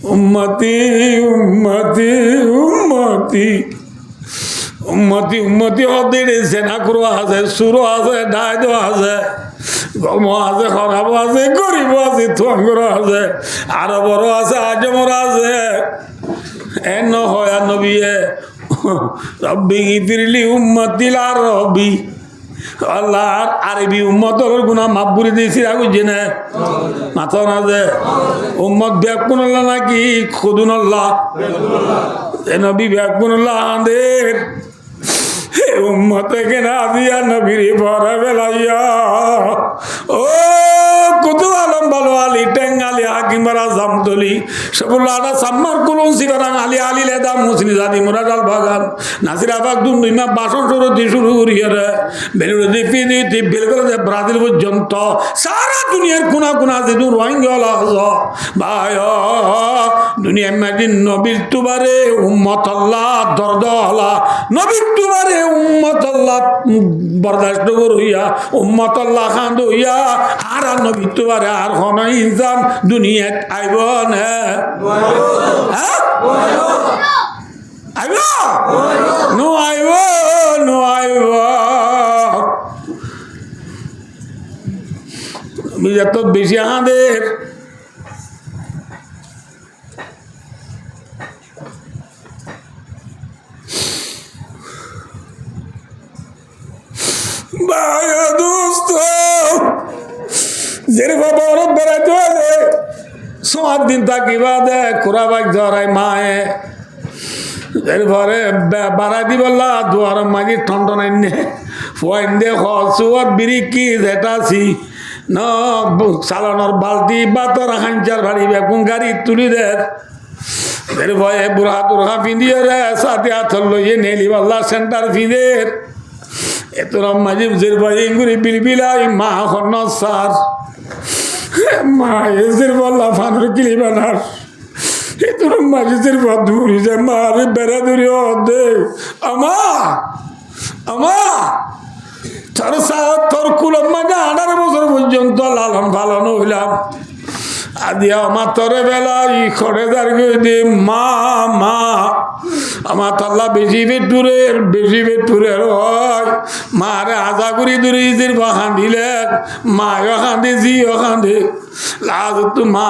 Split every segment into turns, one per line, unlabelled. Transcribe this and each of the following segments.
উম্মতি উম্মতি উম্মতি উম্মতি উম্মতি হদের সেনাকুরো আছে, সুরো আছে, ডায়দো আছে, গম আছে, খরাব আছে, গরিব আছে, থঙ্গর আছে, আরো বড় আছে, আজমর আছে। এন হয় নবিয়ে রব্বি গিফিরলি উম্মতিল আর রব্বি আল্লাহর আরবি উম্মতর গুনাহ মাফ করে দিয়েছি রাখুছি না মাথা না যে উম্মত ব্যাকুনুল্লাহ নাকি খুদুনুল্লাহ এ নবী ব্যাকুনুল্লাহ আমাদের উম্মতে কে না দিয়া নবীর পরে বেলাইয়া ও কুতু আলম ভালো আলী টেঙ্গালি হাকিমরা জামতলি সবুল্লাহটা সাম্মার কুলন সিগারাং আলী আলী লেদা মুসনি জানি মুরাদাল বাগান নাসিরাবাগ দুমা বাসন সরতি শুরু করিয়ে রে বেলুড়ে দিপি দিতে বেল করে ব্রাজিল পর্যন্ত সারা দুনিয়ার কোনা কোনা যে দূর রোহিঙ্গা আস ভাই দুনিয়া মেদিন নবীর তুবারে উম্মত আল্লাহ দরদ আল্লাহ নবীর তুবারে উম্মত আল্লাহ বরদাস্ত হইয়া উম্মত আল্লাহ খান্দ হইয়া আর নবী তুবারে আর হন ইনসান দুনিয়াত আইব না আইব নো আইব নো আইব যত বেশি আমাদের দিন থাকিবা দে কুড়া বাইক ধরাই মায়ে এরপরে বাড়াই দি বললা দুয়ার মাঝি ঠন আইনে ফোয়াইন দে হসুয়ার বিরিকি যেটাছি ন চালানোর বালতি বা তোর হাঞ্চার ভাড়ি বেগুন গাড়ি তুলি দে এর ভয়ে বুড়া দুর্গা পিঁধিয়ে রে সাথে হাতর লইয়ে নেলি বললা সেন্টার ফিদের এত মাঝি বুঝের ভয়ে ইঙ্গুরি বিলবিলাই মা হন সার মা এসের বললা ফানুর কিলি বানার তোর মাঝিদের বদুরি যে মারে বেড়া ধরি দে আমা আমা তোর তোর কুলম মাঝে 18 বছর পর্যন্ত লালন পালন হইলাম আদিয়া আমার তোরে বেলা ই খড়ে দাঁড়িয়ে দে মা মা আমার তাল্লা বেশি বেটুরের হয় মারে আজা করি দূরে খান্দিলে মায়ও খান্দে জিও খান্দে লাজ তো মা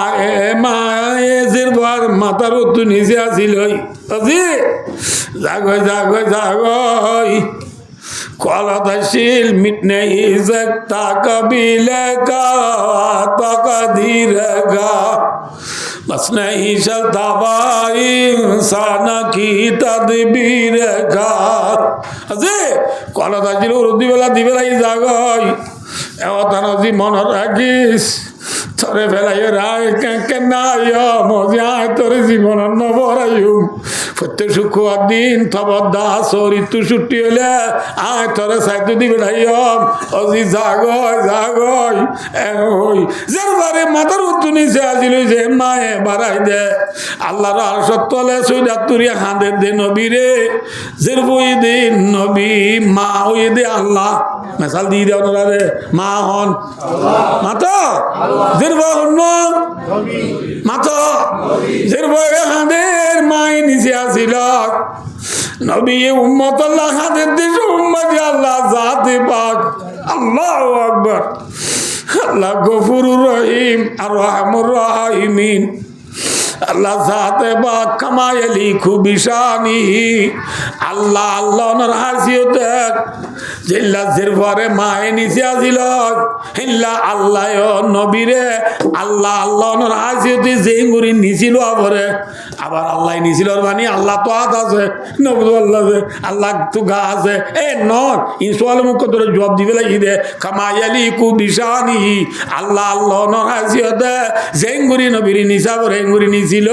এসের বার মাথার তো নিচে আসিল জাগয় জাগয় জাগয় কলাদাশিল মিটনে ইজতা কবিলে কা তকদিরগা बस नहीं चलता भाई इंसान की तदबीर का अजे कला दाजिल उर्दी बेला दिबेलाई जागई एवतानजी मन राखिस थरे बेला ये राय के नायो मजाय तोर जीवन नबरायु फते शुक्रवार दिन तबदा सरी तु छुट्टी हले आय तोरे साइते दिबेलाइयो अजी जागई जागई ए ओई जरबारे माथार उतुनी से आजिल जे माए বাড়াই দে আল্লাহর আরশের তলে সুইদা তুরিয়া খাঁদে দে নবী রে জিরবুই দিন নবী মা হই দে আল্লাহ মেসাল দিয়ে দেও না রে মা হন মাতা জিরব হন নবী মাতা জিরব খাঁদের মাই নিচে আসিল নবী উম্মত আল্লাহ খাঁদের দিস উম্মত আল্লাহ জাতে পাক আল্লাহু আকবার আল্লাহ গফুরুর রহিম আর রহমুর রাহিমিন আল্লাহ জাতে বা কামায়ালি খুবিশানি আল্লাহ আল্লাহ ওনার হাসিয়তে জিল্লা জিরফারে মায়ে নিচে আসিল হিল্লা আল্লাহ নবীরে আল্লাহ আল্লাহ ওনার হাসিয়তে যেই মুড়ি নিছিল আবরে আবার আল্লাহ নিছিল মানে আল্লাহ তো হাত আছে নবী আল্লাহ আল্লাহ তো গা আছে এ নর ইনসওয়াল মুখ ধরে জবাব দিবে লাগি দে কামায়ালি খুবিশানি আল্লাহ আল্লাহ ওনার হাসিয়তে যেই মুড়ি নবীর নিচা বরে মুড়ি ছিল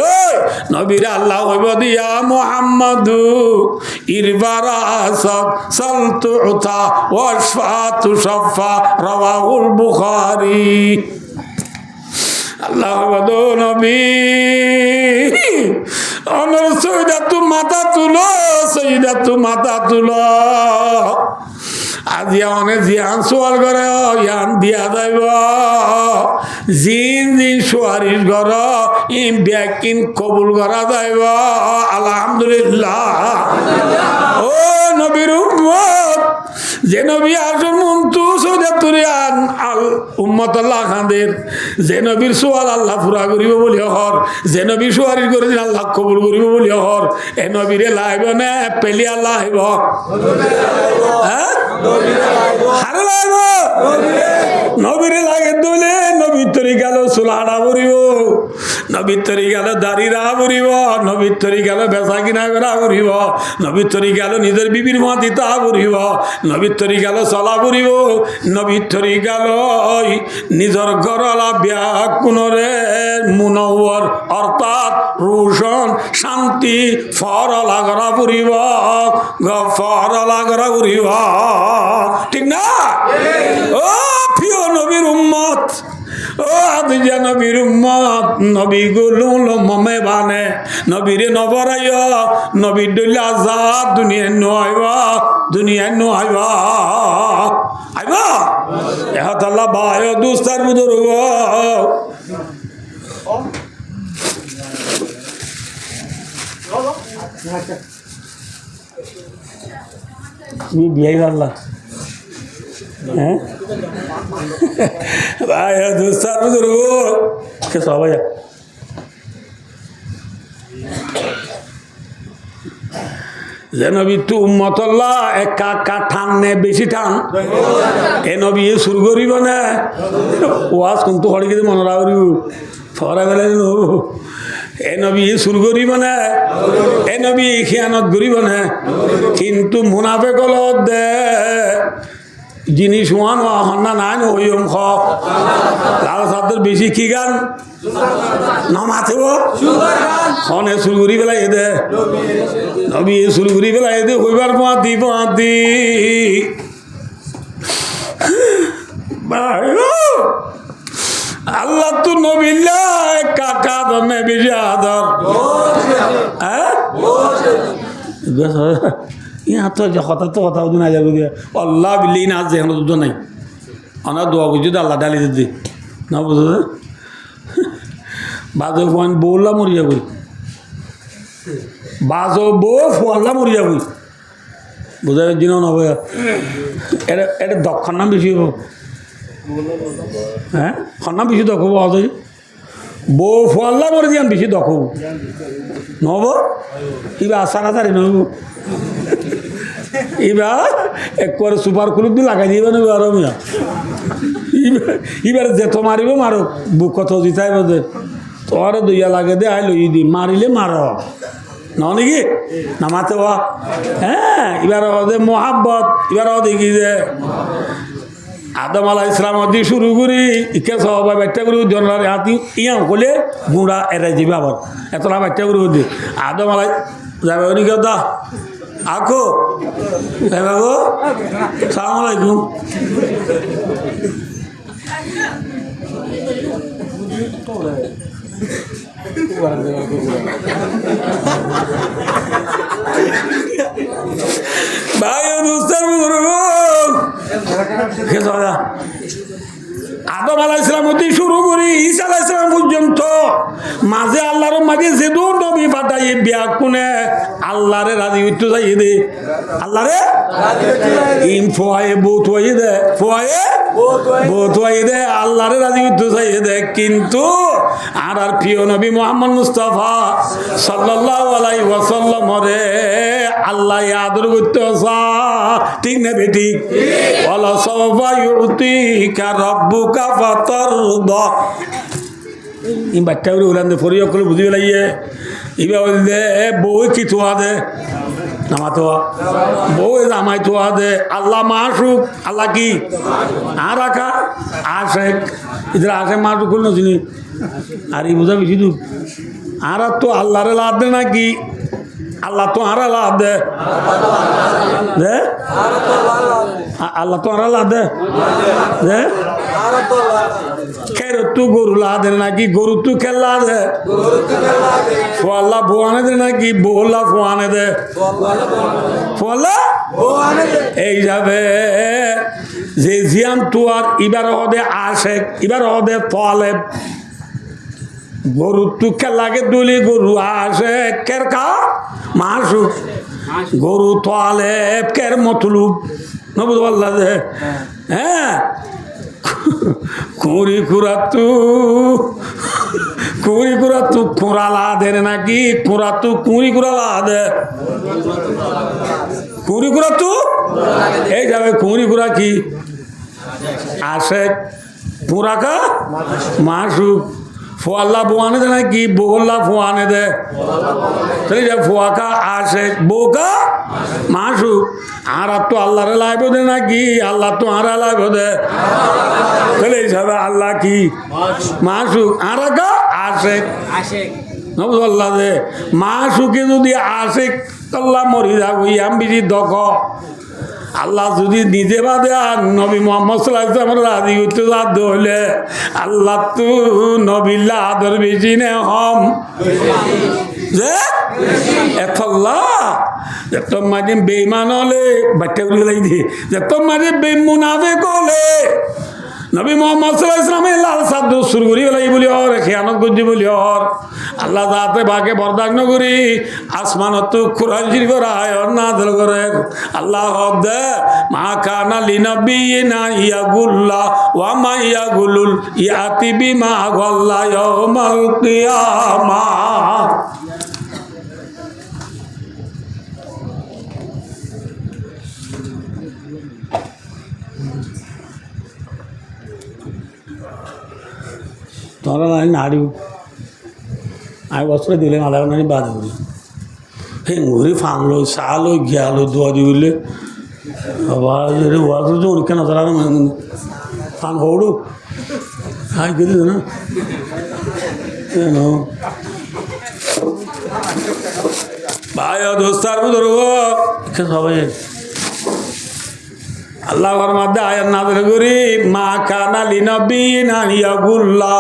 নবীর আল্লাহ হইব দিয়া মুহাম্মাদু ইরবারা সালতু উতা ওয়াশফাতু শাফা রাওয়াহুল বুখারী আল্লাহ হইব নবী অনর সৈয়দাতু মাথা তুলো আজি অনেক জিয়ান সোয়াল করে ইয়ান দিয়া যাইব জিন জিন সুয়ারিশ ঘর ইন ব্যাকিন কবুল করা যাইব আলহামদুলিল্লাহ। ও নবীর উম্মত যে নবী আসুন মন্তু সৌদাতুরিয়ান আল উম্মত আল্লাহ খানদের যে নবীর সোয়াল আল্লাহ পুরা করিব বলি হর যে নবী সুয়ারিশ করে দিন আল্লাহ কবুল করিব বলি হর এ নবীরে লাইব না পেলি আল্লাহ আইব হ্যাঁ হারে লাইব নবীরে লাগে দলে নবীর তরি গেল চুলাহাড়া ভরিব নবীর তরি গেল দাড়ি রাহা ভরিব নবীর তরি গেল বেচা কিনা করা ভরিব নবীর তরি গেল নিজের বিবির মাতি তা ভরিব নবীর তরি গেল চলা ভরিব নবীর তরি গেল নিজের গরলা ব্যাকুণরে মুনওয়ার অর্থাৎ রোশন শান্তি ফরলা করা ভরিব ফরলা করা ভরিব ঠিক না? ও প্রিয় নবীর উম্মত ও আদিজা নবীর উম্মত নবী গুলো মমে বানে নবীরে নবরায় নবীর দইলা আজাদ দুনিয়ায় নয়বা দুনিয়ায় নয়বা আইবা এহাত আল্লাহ বায় দুস্তার বুদুর বিয়ে আল্লাহ হ্যাঁ ভাই দুস্তার বুদুর কে সবাই যে নবী তু উম্মতল্লাহ একা ঠান নে বেশি টান এ নবী শুরু করিব না ওয়াজ কিন্তু হড়ি কিন্তু মনে রাখব ফরা বেলা এ নবী শুরু করিব না এ নবী খিয়ানত করিব না কিন্তু মুনাফেক দে জিনিস ওয়ান হন্না নাই হইম খ লাল সাদের বেশি কি গান নমাথেব খনে শুরু করি পেলাই এদে নবী শুরু করি পেলাই এদে হইবার পাতি পাতি আল্লাহ তো নবিল্লা কাকা দমে বেশি আদর হ্যাঁ ইহাঁ তো কথা তো কথা না যাবে আল্লাহ বিল্লি না যে এখন দুধ নাই অনা দোয়া বুঝি আল্লাহ ডালি দিদি না বুঝো বাজো ফোন বললাম মরিয়া বই বাজো বউ ফোয়াল্লা মরিয়া বই বোঝা দিন নবে এটা এটা দক্ষর নাম বেশি হব হ্যাঁ খন্নাম বেশি দক্ষ হবো অজয় বউ ফোয়াল্লা মরে দিয়ান বেশি দক্ষ নহব কিবা আশা নাচারি নহব এবার একবার সুপার কুলুপ দিয়ে লাগাই দিবে না আর মিয়া এবার যেত মারিব মারো বুক কত জিতাইব দে তোমার দইয়া লাগে দে আই লই দি মারিলে মার ন নাকি নামাতে হ্যাঁ এবার ওদের মোহাব্বত এবার দেখি যে আদম আলাহ ইসলাম দিয়ে শুরু করি ইকে সবাই বাচ্চা করে জনরার হাতি ইয়া হলে গুঁড়া এড়াই যাবে আবার এতটা বাচ্চা করে দিয়ে আদম আলাই যাবে উনি কেউ দা আঁকো গো সালাম আলাইকুম ভাই দুস্তার আদম আলাহ ইসলাম হতে শুরু করি ঈসা আলাহ ইসলাম পর্যন্ত মাঝে আল্লাহর মাঝে যে দূর নবী পাঠাই বিয়া কোনে আল্লাহরে রাজি হইতে যাই দে আল্লাহরে ইম ফোয়ায়ে বহুত হয়ে দে ফোয়ায়ে বহুত হয়ে দে আল্লাহরে রাজি হইতে যাই দে কিন্তু আর প্রিয় নবী মুহাম্মদ মুস্তাফা সাল্লাল্লাহু আলাইহি ওয়াসাল্লাম রে আল্লাহ আদর করতে ঠিক না বেটি ওয়ালা সাওফা ইউতিকা রাব্বুকা ফাতারদা এই বাচ্চাগুলো উড়ান দে ফরিয়া করে বুঝি লাগিয়ে ইবা বলতে বউ কি থোয়া দে নামাতোয়া বউ জামাই থোয়া দে আল্লাহ মাসুক আল্লাহ কি আর রাখা আশেক ইধর আশে মাসুক খুল না চিনি আর এই বোঝা বেশি দুঃখ আর তো আল্লাহরে লাভ দে নাকি আল্লাহ তো আর লাভ দে আল্লাহ তো আর লাভ দে খেরো তু গরু লাদে নাকি গরু তু খেলা দে ফোয়াল্লা ভুয়ানে দে নাকি বোলা ফোয়ানে দে ফোয়াল্লা এই যাবে যে জিয়াম তুয়ার ইবার হদে আসে ইবার হদে তলেব গরু তু খেলাকে দুলি গরু আসে কের কা মাসু গরু তলেব কের মতলুব নবুদ আল্লাহ দে হ্যাঁ কুড়ি কুড়া তু কুড়ালা দে নাকি কুড়া তু কুড়ি কুড়ালা দে কুড়ি কুড়া তু এই যাবে কুড়ি কুড়া কি আসে পুরা কা মাসু ফোয়াল্লা বোয়ানে দে নাকি বোহল্লা ফোয়ানে দে তাহলে যে ফোয়াকা আসে বোকা মাসু আর তো আল্লাহরে লাইব দে নাকি আল্লাহ তো আরা লাইব দে তাহলে হিসাবে আল্লাহ কি মাসু আর কা আসে আল্লাহ দে মাসুকে যদি আসে আল্লাহ মরি যাবো ইয়াম বেশি দখ আল্লাহ যদি নিজে বাদে আর নবী মোহাম্মদ সাল্লাল্লাহু আলাইহি ওয়াসাল্লাম রাজি করতে বাধ্য হলে আল্লাহ তো নবিল্লা আদর বেশি নে হম যে এতল্লাহ যত মাঝে বেঈমান হলে বাচ্চা গুলো লাই দিয়ে যত মাঝে বেমুনাফিক হলে নবী মোহাম্মদ সাল্লাল্লাহু আলাইহি ওয়াসাল্লামের লাল সাদ সুরগুরি হলাই বলি ওর খেয়ানত করছি বলি ওর আল্লাহ যাতে বাকে বরদাস্ত নকরি আসমানত কুরআন শরীফ আয়াত নাযিল করেন আল্লাহ হদে মা কানা লিনাবিয়িনা ইয়াগুল্লা ওয়া মা ইয়াগুলুল ইয়াতি বিমা গাল্লা ইয়াউমাল কিয়ামাহ তোরা নাড়ি আমি বছরে দিলে আধা ঘন্টা বাদ করি হেঙ্গুরি ফানলো চালো গিয়ালো দোয়া দি বললে আবার ওয়াজ অনেক নজর আর ফান হৌড়ু হাই করি না ভাই দোস্তার ধরবো সবাই আল্লাহর মধ্যে আয়াত নাযিল করি মা কানা লিনাবিয়িনা ইয়াগুল্লা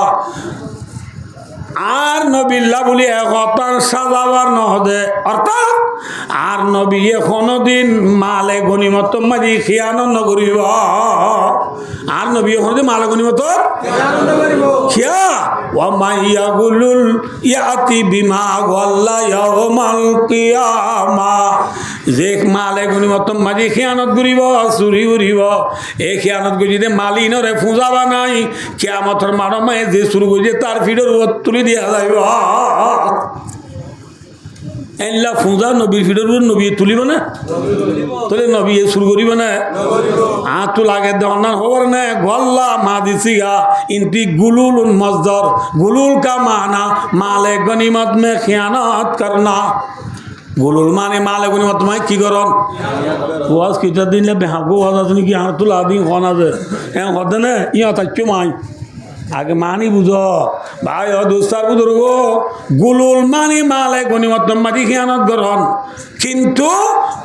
আর নবিল্লা বলি একতার সাজাবার নহদে অর্থাৎ আর নবী কোনোদিন মালে গনিমত মাঝি খিয়ানো নগরিব আর নবী কোনোদিন মালে গনিমত খিয়া ওয়া মাইয়া গুলুল ইয়াতি বিমা গাল্লা ইয়াউমাল কিয়ামা যে মালে গনিমত মাঝি খিয়ানত করিব চুরি করিব এই খিয়ানত করি যদি মালিনরে ফুঁজাবা নাই কিয়ামতর মারমে যে চুরি করিছে তার ফিডর তুলি দিয়া যাইব এল্লা ফুঁজা নবীর ফিডর নবী তুলিব না তোলে নবী শুরু করিব না তো লাগে দেওয়ার হবার না গল্লা মা দিছি গা ইনতি গুলুল মজদর গুলুল কা মানা মালে গনিমত মে খিয়ানত করনা গুলুল মানে মালে গনিমত মাই কি করন ওয়াজ কিটা দিলে বেহাগো ওয়াজ আছে কি আর তুলা দিন হনা যে হ্যাঁ হদে না ইয়া তাচ্চু মাই আগে মানি বুঝো ভাই দোস্তার বুঝুর্গ গুলুল মানি মালে গনিমত মাটি খিয়ানত গ্রহণ কিন্তু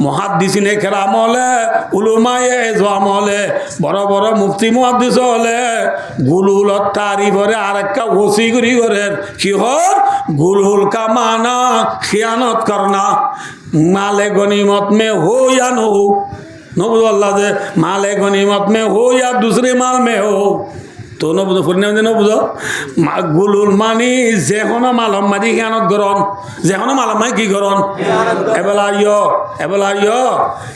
মুহাদ্দিসিনে কেরাম হলে উলুমায়ে এজওয়াম হলে বড় বড় মুফতি মুহাদ্দিস হলে গুলুলত তারিফরে আরেকটা ওসি করি করে কি হর গুলুল কা মানা খিয়ানত করনা মালে গনিমত মে हो या न हो नबुद अल्लाह दे माले गनीमत में हो या दूसरे माल में हो তো নবুঝো ফুরিনাম যে নবুঝো গুলুল মানি যে কোনো মালম মাদি খিয়ানত গরণ যে কোনো মালম মাই কি গরণ এবেলা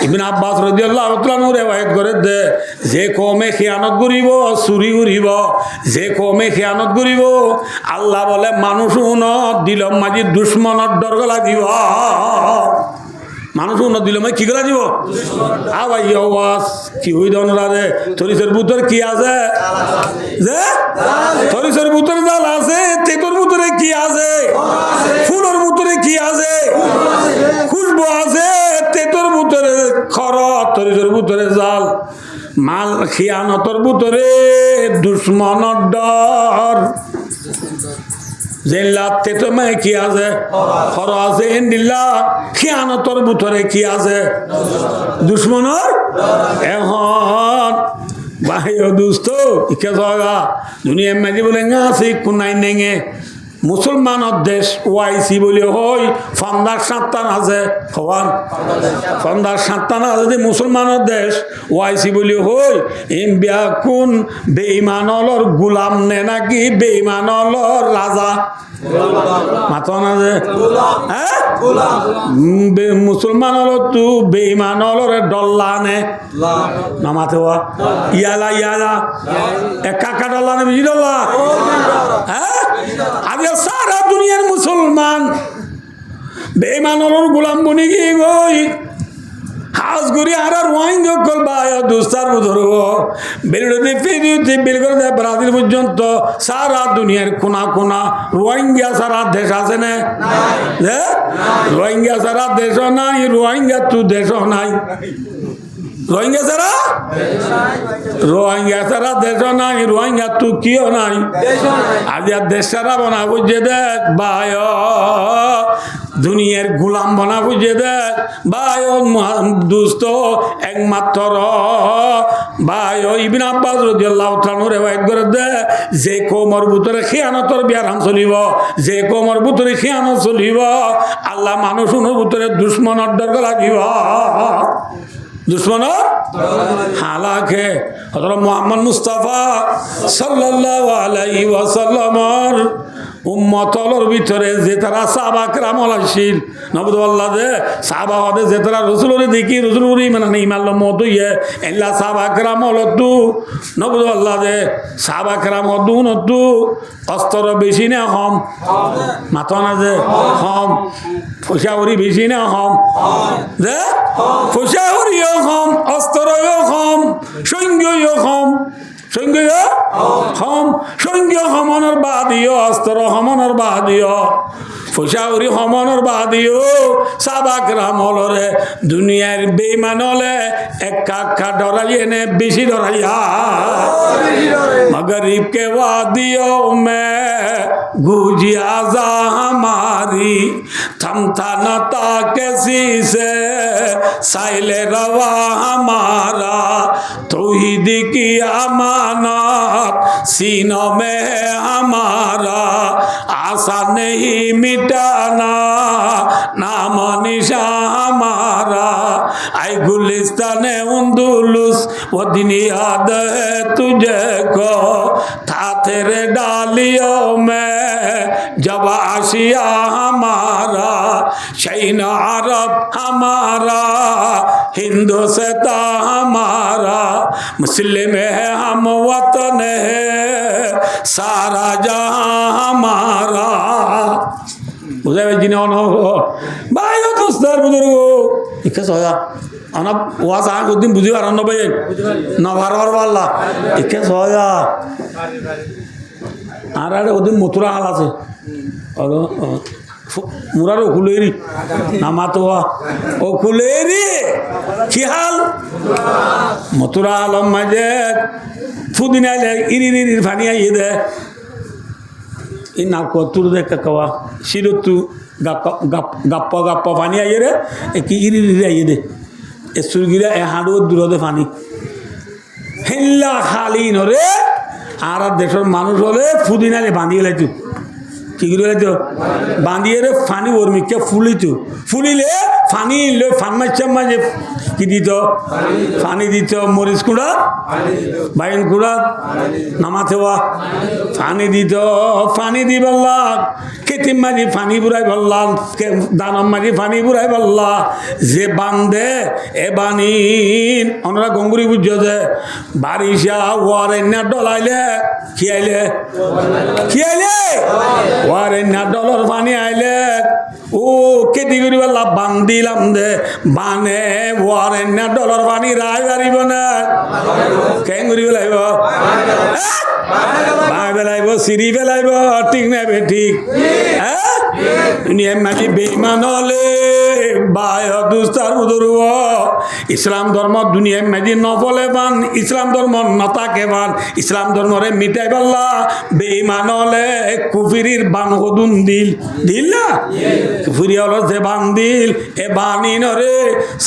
ইবনে আব্বাস রাদিয়াল্লাহু তাআলা রিওয়ায়াত করে দে যে কমে খিয়ানত করিব চুরি করিব যে কমে খিয়ানত করিব আল্লাহ বলে মানুষ উন দিলম মাঝি দুশ্মনত ডর লাগিব মানুষ উন্নত দিল মানে কি করে দিব ভাই আওয়াজ কি হই দনরা রে তরিসের ভিতর কি আছে যে তরিসের ভিতরে জাল আছে তেতর ভিতরে কি আছে ফুলের ভিতরে কি আছে খুশবু আছে তেতর ভিতরে খরচ তরিসের ভিতরে জাল মাল খিয়ানতর ভিতরে দুশ্মনের ডর জেলাতে তুমি কি আছে খরচে ইন্দিল্লা খিয়ানতর ভিতরে কি আছে দুশ্মনের এখন ভাই ও দোস্ত ইকে সগা দুনিয়া মাঝে বলে আছে কোন নাই নেঙে মুসলমানের দেশ ওয়াইসি বলে হই ফন্দার সাত্তান আছে হওয়ান ফন্দার সাত্তান আছে যে মুসলমানের দেশ ওয়াইসি বলে হই এম বিয়া কোন বেঈমানলর গুলাম নে নাকি বেঈমানলর রাজা মাথা না যে হ্যাঁ মুসলমান হলো তু বেঈমান হলো রে ডল্লা নে না মাথে ইয়ালা ইয়ালা একা ডল্লা নে বুঝি ডল্লা হ্যাঁ আগে সারা দুনিয়ার মুসলমান বেঈমান হলোর গোলাম বনি গিয়ে গই হাউস ঘুরি আর ওয়াইন কল বায় দুস্তার ধরব বেরোতে ফেরিতে বের করে দেয় ব্রাজিল পর্যন্ত সারা দুনিয়ার কোনা কোনা রোহিঙ্গা সারা দেশ আছে না রোহিঙ্গা সারা দেশও নাই রোহিঙ্গা তু দেশও নাই রোহিঙ্গা সারা দেশ নাই রোহিঙ্গা তু কিও নাই আজ দেশ সারা বনা বুঝে দেখ বায় দুনিয়ার গোলাম বনা বুঝে দেখ ভাই দুস্থ একমাত্র ভাই ইবনে আব্বাস রাদিয়াল্লাহু তাআলা রিওয়ায়াত করে দে যে কোমর ভিতরে খিয়ানতর বিয়ারাম চলিব যে কোমর ভিতরে খিয়ানত চলিব আল্লাহ মানুষের ভিতরে দুশ্মনের ডর লাগিব দুশ্মন হালাকে হযরত মুহাম্মদ মুস্তাফা সাল্লাল্লাহু আলাইহি ওয়াসাল্লামর উম্মতলর ভিতরে যে তারা সাহাবা কেরামল আসিল নবুল্লাহ দে সাহাবা হবে যে তারা রসুলরে দেখি রসুলরে মানে ইমান মত ইয়ে এল্লা সাহাবা কেরামল তু নবুল্লাহ দে সাহাবা কেরাম দুন তু অস্ত্র বেশি না হম মাথা না যে হম পয়সাউরি বেশি না হম যে পয়সাউরিও হম অস্ত্রও হম সৈন্যও হম সৈন্য হমনের বাদিও অস্ত্র হমনের বাদিও ফুসাউরি হমনের বাদিও সাবাক রামলরে দুনিয়ার বেঈমান হলে একা ডরাইয়ে নে বেশি ডরাইয়া मगरिब के वादियों में गुजिया जा हमारी थमथा न था किसी से साइले रवा हमारा तौहीद की अमानत सीनों में है हमारा आशा नहीं मिटाना नाम निशा हमारा आई गुलिस्तान उंदुलुस वो दिन याद है तुझे को था तेरे डालियों में जब आशिया हमारा शहीन अरब हमारा हिंदू से था हमारा मुस्लिम है हम वतन है सारा जहां हमारा बुझे जिन्हें भाई दोस्तर बुजुर्ग इक्के सोया अना वास आ कुछ दिन बुझी आरंभ भाई नवार वाला इक्के सोया आरारे उदिन मथुरा हाल आसे और मुरार ओकुलेरी नामा तो ओकुलेरी की हाल मथुरा आलम मजे फुदिन आले इरी फानी आई दे इन आपको तुर दे ककवा शिरुतु गप्प फानी आई रे एक इरी आई दे ए सुरगिरा ए हाडो दूर दे फानी हिल्ला खाली नरे आरा देशर मानुष होले फुदिनाले बांधिए लाइतु কি করে লাইতো বাঁধিয়ে রে ফানি ওরমিকে ফুলিতো ফুলিলে ফানি লে ফার্মাচ্ছা মাঝে কি দিত ফানি দিত মরিচ কুড়া বাইন কুড়া নামাতে হওয়া ফানি দিত ফানি দি বললা কেতিম মাঝি ফানি বুড়াই বললাম দানম মাঝি ফানি বুড়াই বললা যে বান্ধে এ বানিন ওনারা গঙ্গুরি বুঝছো যে বারিশা ওয়ারেন্না ডলাইলে খিয়াইলে ওয়ারেন্না ডলার পানি আইলে ও কেটি করি বললা বান্ধিলাম দে বানে ওয়ারেন্না ডলার পানি রায় পারিব না কেন করি পেলাইব বাই পেলাইব চিৰি পেলাইব ঠিক নাই বে ঠিক হ্যাঁ দুনিয়ার মাঝে বেঈমান হলে বায় দুস্তার উদরু ইসলাম ধর্ম দুনিয়ার মাঝে নফলে বান ইসলাম ধর্ম নতাকে বান ইসলাম ধর্মরে মিটাই পাল্লা বেঈমান হলে কুফিরির বান হদুন দিল দিল না কুফিরি হল যে বান দিল এ বানি নরে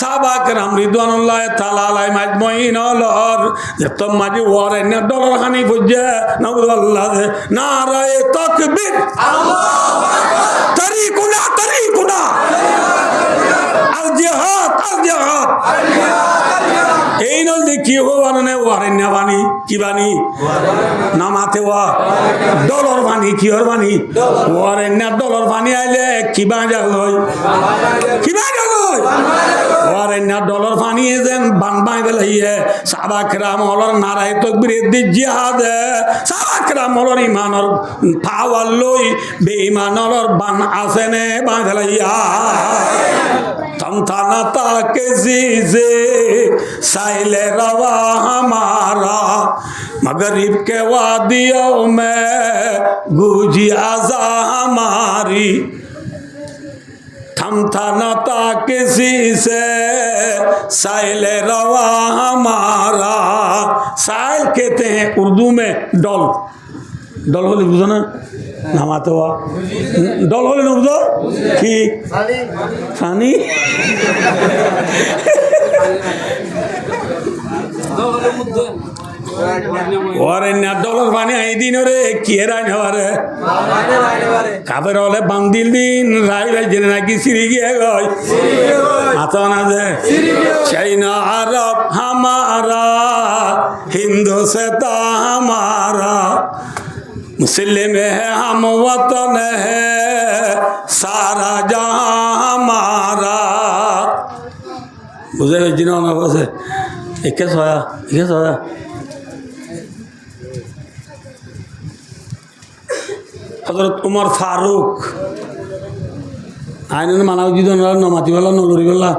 সাহাবাক রাম রিদওয়ানুল্লাহ তাআলা আলাই মাজমুইন হলর যে তোম মাঝে ওয়ারে না ডলার হানি বুঝে নাউযুবিল্লাহ নারায়ে তাকবীর আল্লাহু আকবার তারিকুনা আল জিহাদ এই নল দেখি হো বানানে ওয়ারেন না বানি কি বানি নামাতে ওয়া ডলার বানি কি হর বানি ওয়ারেন না ডলার বানি আইলে কি বাজা লই ওয়ারেন না ডলার বানি যেন বানবাই বেলাইয়ে সাহাবা کرام হলর নারায়ে তাকবীর দি জিহাদ সাহাবা کرام হলর ইমানর পাওয়ার লই বেঈমান হলর বান আসেনে বান বেলাইয়া तमथाना किसी से साइले रवा हमारा मगरिब के वादियों में गूंजी आजा हमारी थमथाना किसी से साइले रवा हमारा साइल कहते हैं उर्दू में डॉल डॉल बोले बुझो ना नामाते हुआ डॉल बोले ना बुझो कि पानी और डॉलर पानी आई दिन रे किए राय नवारे काफेर होले बांदिल दिन राय राय जने ना कि सिरी गए गई आता ना दे चाइना अरब हमारा हिंदू से ता हमारा मुस्लिम है हम वतन है सारा जहां हमारा बुझे जिन्होंने ना बसे इक्के सोया हजरत उमर फारूक आयने माना उजित नमाती वाला नलुरी वाला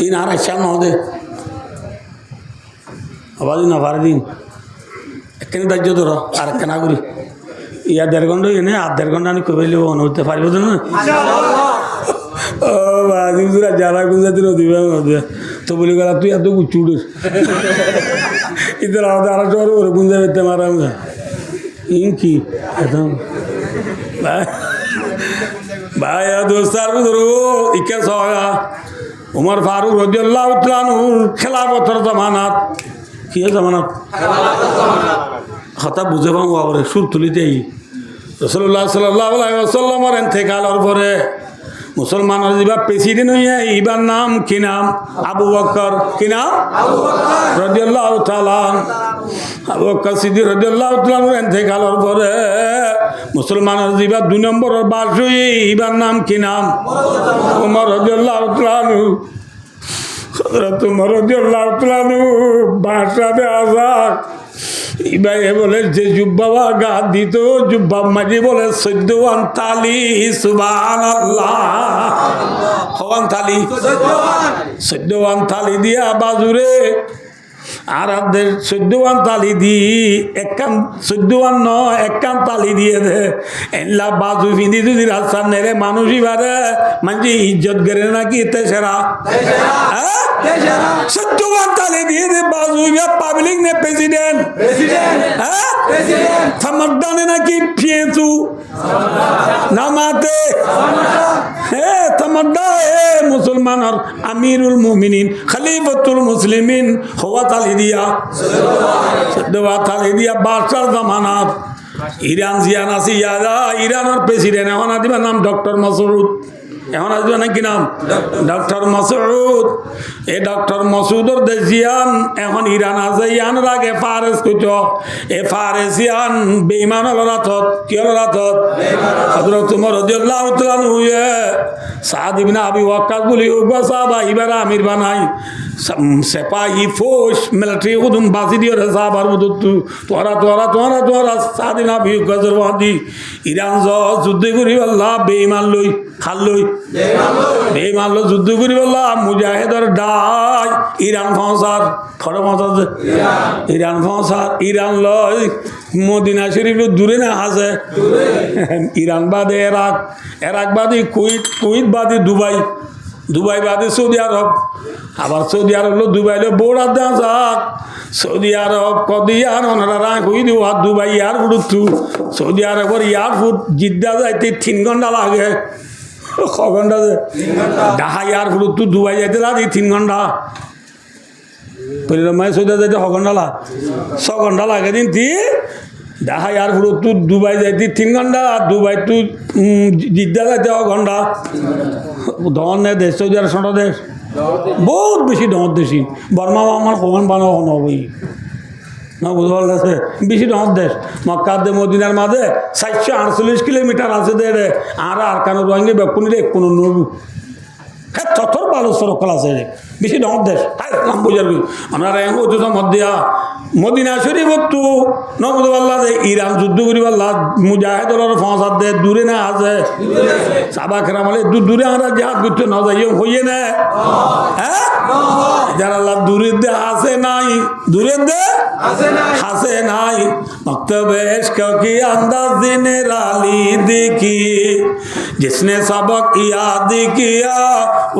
इन आर अच्छा न दे आवाज ना फार दिन এখানে দাহ্য ধরো আর কেনা করি ইয়া 1.5 ঘন্টা এনে আর 1.5 ঘন্টা আমি কবে লিব অনুতে পারিব তো না ও বাজি দুরা যারা গুজরাতি দিবে তো বলি গলা তুই এত গুচুড়িস ইদার আদা আর জোর ওর গুঞ্জা বেতে মারাম ইনকি একদম ভাই দোস্তার বুজুর্গ ইকে সয়া উমর ফারুক রাদিয়াল্লাহু তাআলা আনহু খেলাফতের জামানাত কি জামানাত কথা বুঝে পাও আবার সুর তুলিতেই রাসূলুল্লাহ সাল্লাল্লাহু আলাইহি ওয়াসাল্লামের ইন্তেকালের পরে মুসলমানের যিবা প্রেসিডেন্ট হইয়া ইবার নাম কি নাম আবু বকর কি নাম আবু বকর রাদিয়াল্লাহু তাআলা আবু বকর সিদ্দিক রাদিয়াল্লাহু তাআলা ইন্তেকালের পরে মুসলমানের যিবা 2 নম্বরের বাদশাহ ইবার নাম কি নাম ওমর রাদিয়াল্লাহু তাআলা হযরত ওমর রাদিয়াল্লাহু তাআলা বাদশাহে আযাদ ইবাই বলে যে জুব্বা গা দিত জুব্বা মাঝে বলে 14 তালি সুবহানাল্লাহ হওয়ান তালি 14 তালি দিয়া বাজুরে আর আদের 14 তালি দি একান 14 ন একান তালি দিয়ে দে এলা বাজু ফিনি যদি রাস্তার নেরে মানুষই বারে মানে ইজ্জত করে নাকি তেসরা হ্যাঁ 14 তালি দিয়ে দে বাজু পাবলিক ने प्रेसिडेंट हाँ समझदाने ना कि पिएचू नमाते है समझदा है मुसलमान और अमीरुल मोमिनीन खलीफतुल मुस्लिमीन हुआ ताली दिया बादशाह जमानात ईरान जियाना सी यादा ईरान और प्रेसिडेंट है होना दिबा नाम डॉक्टर मसूद এখন আসবে নাকি নাম ডক্টর মাসউদ এই ডক্টর মাসউদর দেশিয়ান এখন ইরান আছে ইয়ান রাগে ফারেস কইতো এ ফারেসিয়ান বেঈমান হলরাতত কি হলরাতত হযরত ওমর রাদিয়াল্লাহু তাআলা হুয়ে সাদ ইবনে আবি ওয়াক্কাস বলি ওগো সাহাবা ইবারা আমির বানাই সেপাহি ফোর্স মিলিটারি উদুম বাসি দিয়ে রে সাবার মতো তোরা সাদিনা ভি গজরবাদি ইরান যুদ্ধ করি আল্লাহ বেঈমান লই খাল লই বেঈমান লই যুদ্ধ করি আল্লাহ মুজাহিদর ডাই ইরান ফসার ফড় ফসার ইরান ফসার ইরান লই মদিনা শরীফ দূরে না আছে ইরান বাদে এরাক বাদে কুইত বাদে দুবাই বাদে সৌদি আরব আবার সৌদি আরব দুবাইলে বোর্ডার দেওয়া যাক সৌদি আরব কদিয়ার ওনারা রাখ হই দিব আর দুবাই এয়ারপোর্ট সৌদি আরবের এয়ারপোর্ট জিদ্দা যাইতে 3 ঘন্টা লাগে ক ঘন্টা ঢাকা এয়ারপোর্ট দুবাই যাইতে লাগে 3 ঘন্টা পরিরমায় সৌদি যাইতে 6 ঘন্টা লাগে 6 ঘন্টা লাগে দিন ঢাকা এয়ারপোর্ট দুবাই যাইতে 3 ঘন্টা আর দুবাই জিদ্দা যাইতে 6 ঘন্টা ধনের দেশ সৌদি আরব ছোট দেশ বহুত বেশি ডর দেশি বর্মা আমার সমান বানাও নবই না বুঝতে পারছে বেশি ডর দেশ মক্কার মদিনার মাঝে 448 কিলোমিটার আছে দে রে আর কানো রঙে বেকুনি রে কোনো নবু হ্যাঁ তথর ভালো সরকাল আছে রে বেশি ডর দেশ নাম বুঝার আমরা হতো মধ্যে মদিনা শরীফ তো নবুদ আল্লাহ ইরান যুদ্ধ করি আল্লাহ মুজাহিদর ফসাদ দে দূরে না আছে সাবা খেরাম হলে দূরে আমরা জাহাজ করতে না যাই হইয়ে না হ্যাঁ যারা আল্লাহ দূরের দে আসে নাই দূরের দে হাসে নাই মক্তবেশ কি अंदाज देने राली देखी जिसने सबक याद किया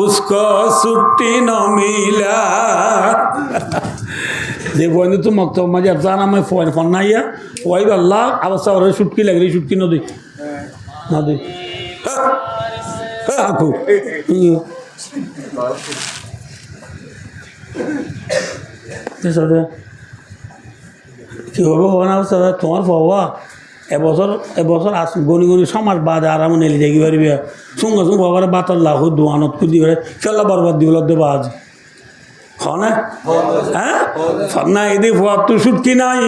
उसको छुट्टी न मिला যে বন্ধু তো মক্তব মাঝে জানা আমি ফোন নাই ওই আল্লাহ অবস্থা ওর ছুটকি লাগলে ছুটকি নদী নদী আকু কি হবে অবস্থা তোমার বাবা এবছর আস গনি সমাজ বাদে আরাম নেলি যাই পারবি সঙ্গে সঙ্গে বাবার বাতর লাভ দোয়ানত কুদি খেলা বরবাদ দিব দেবা আজ হ্যাঁ হ্যাঁ না এদি ফুয়ার তো ছুটকি নাই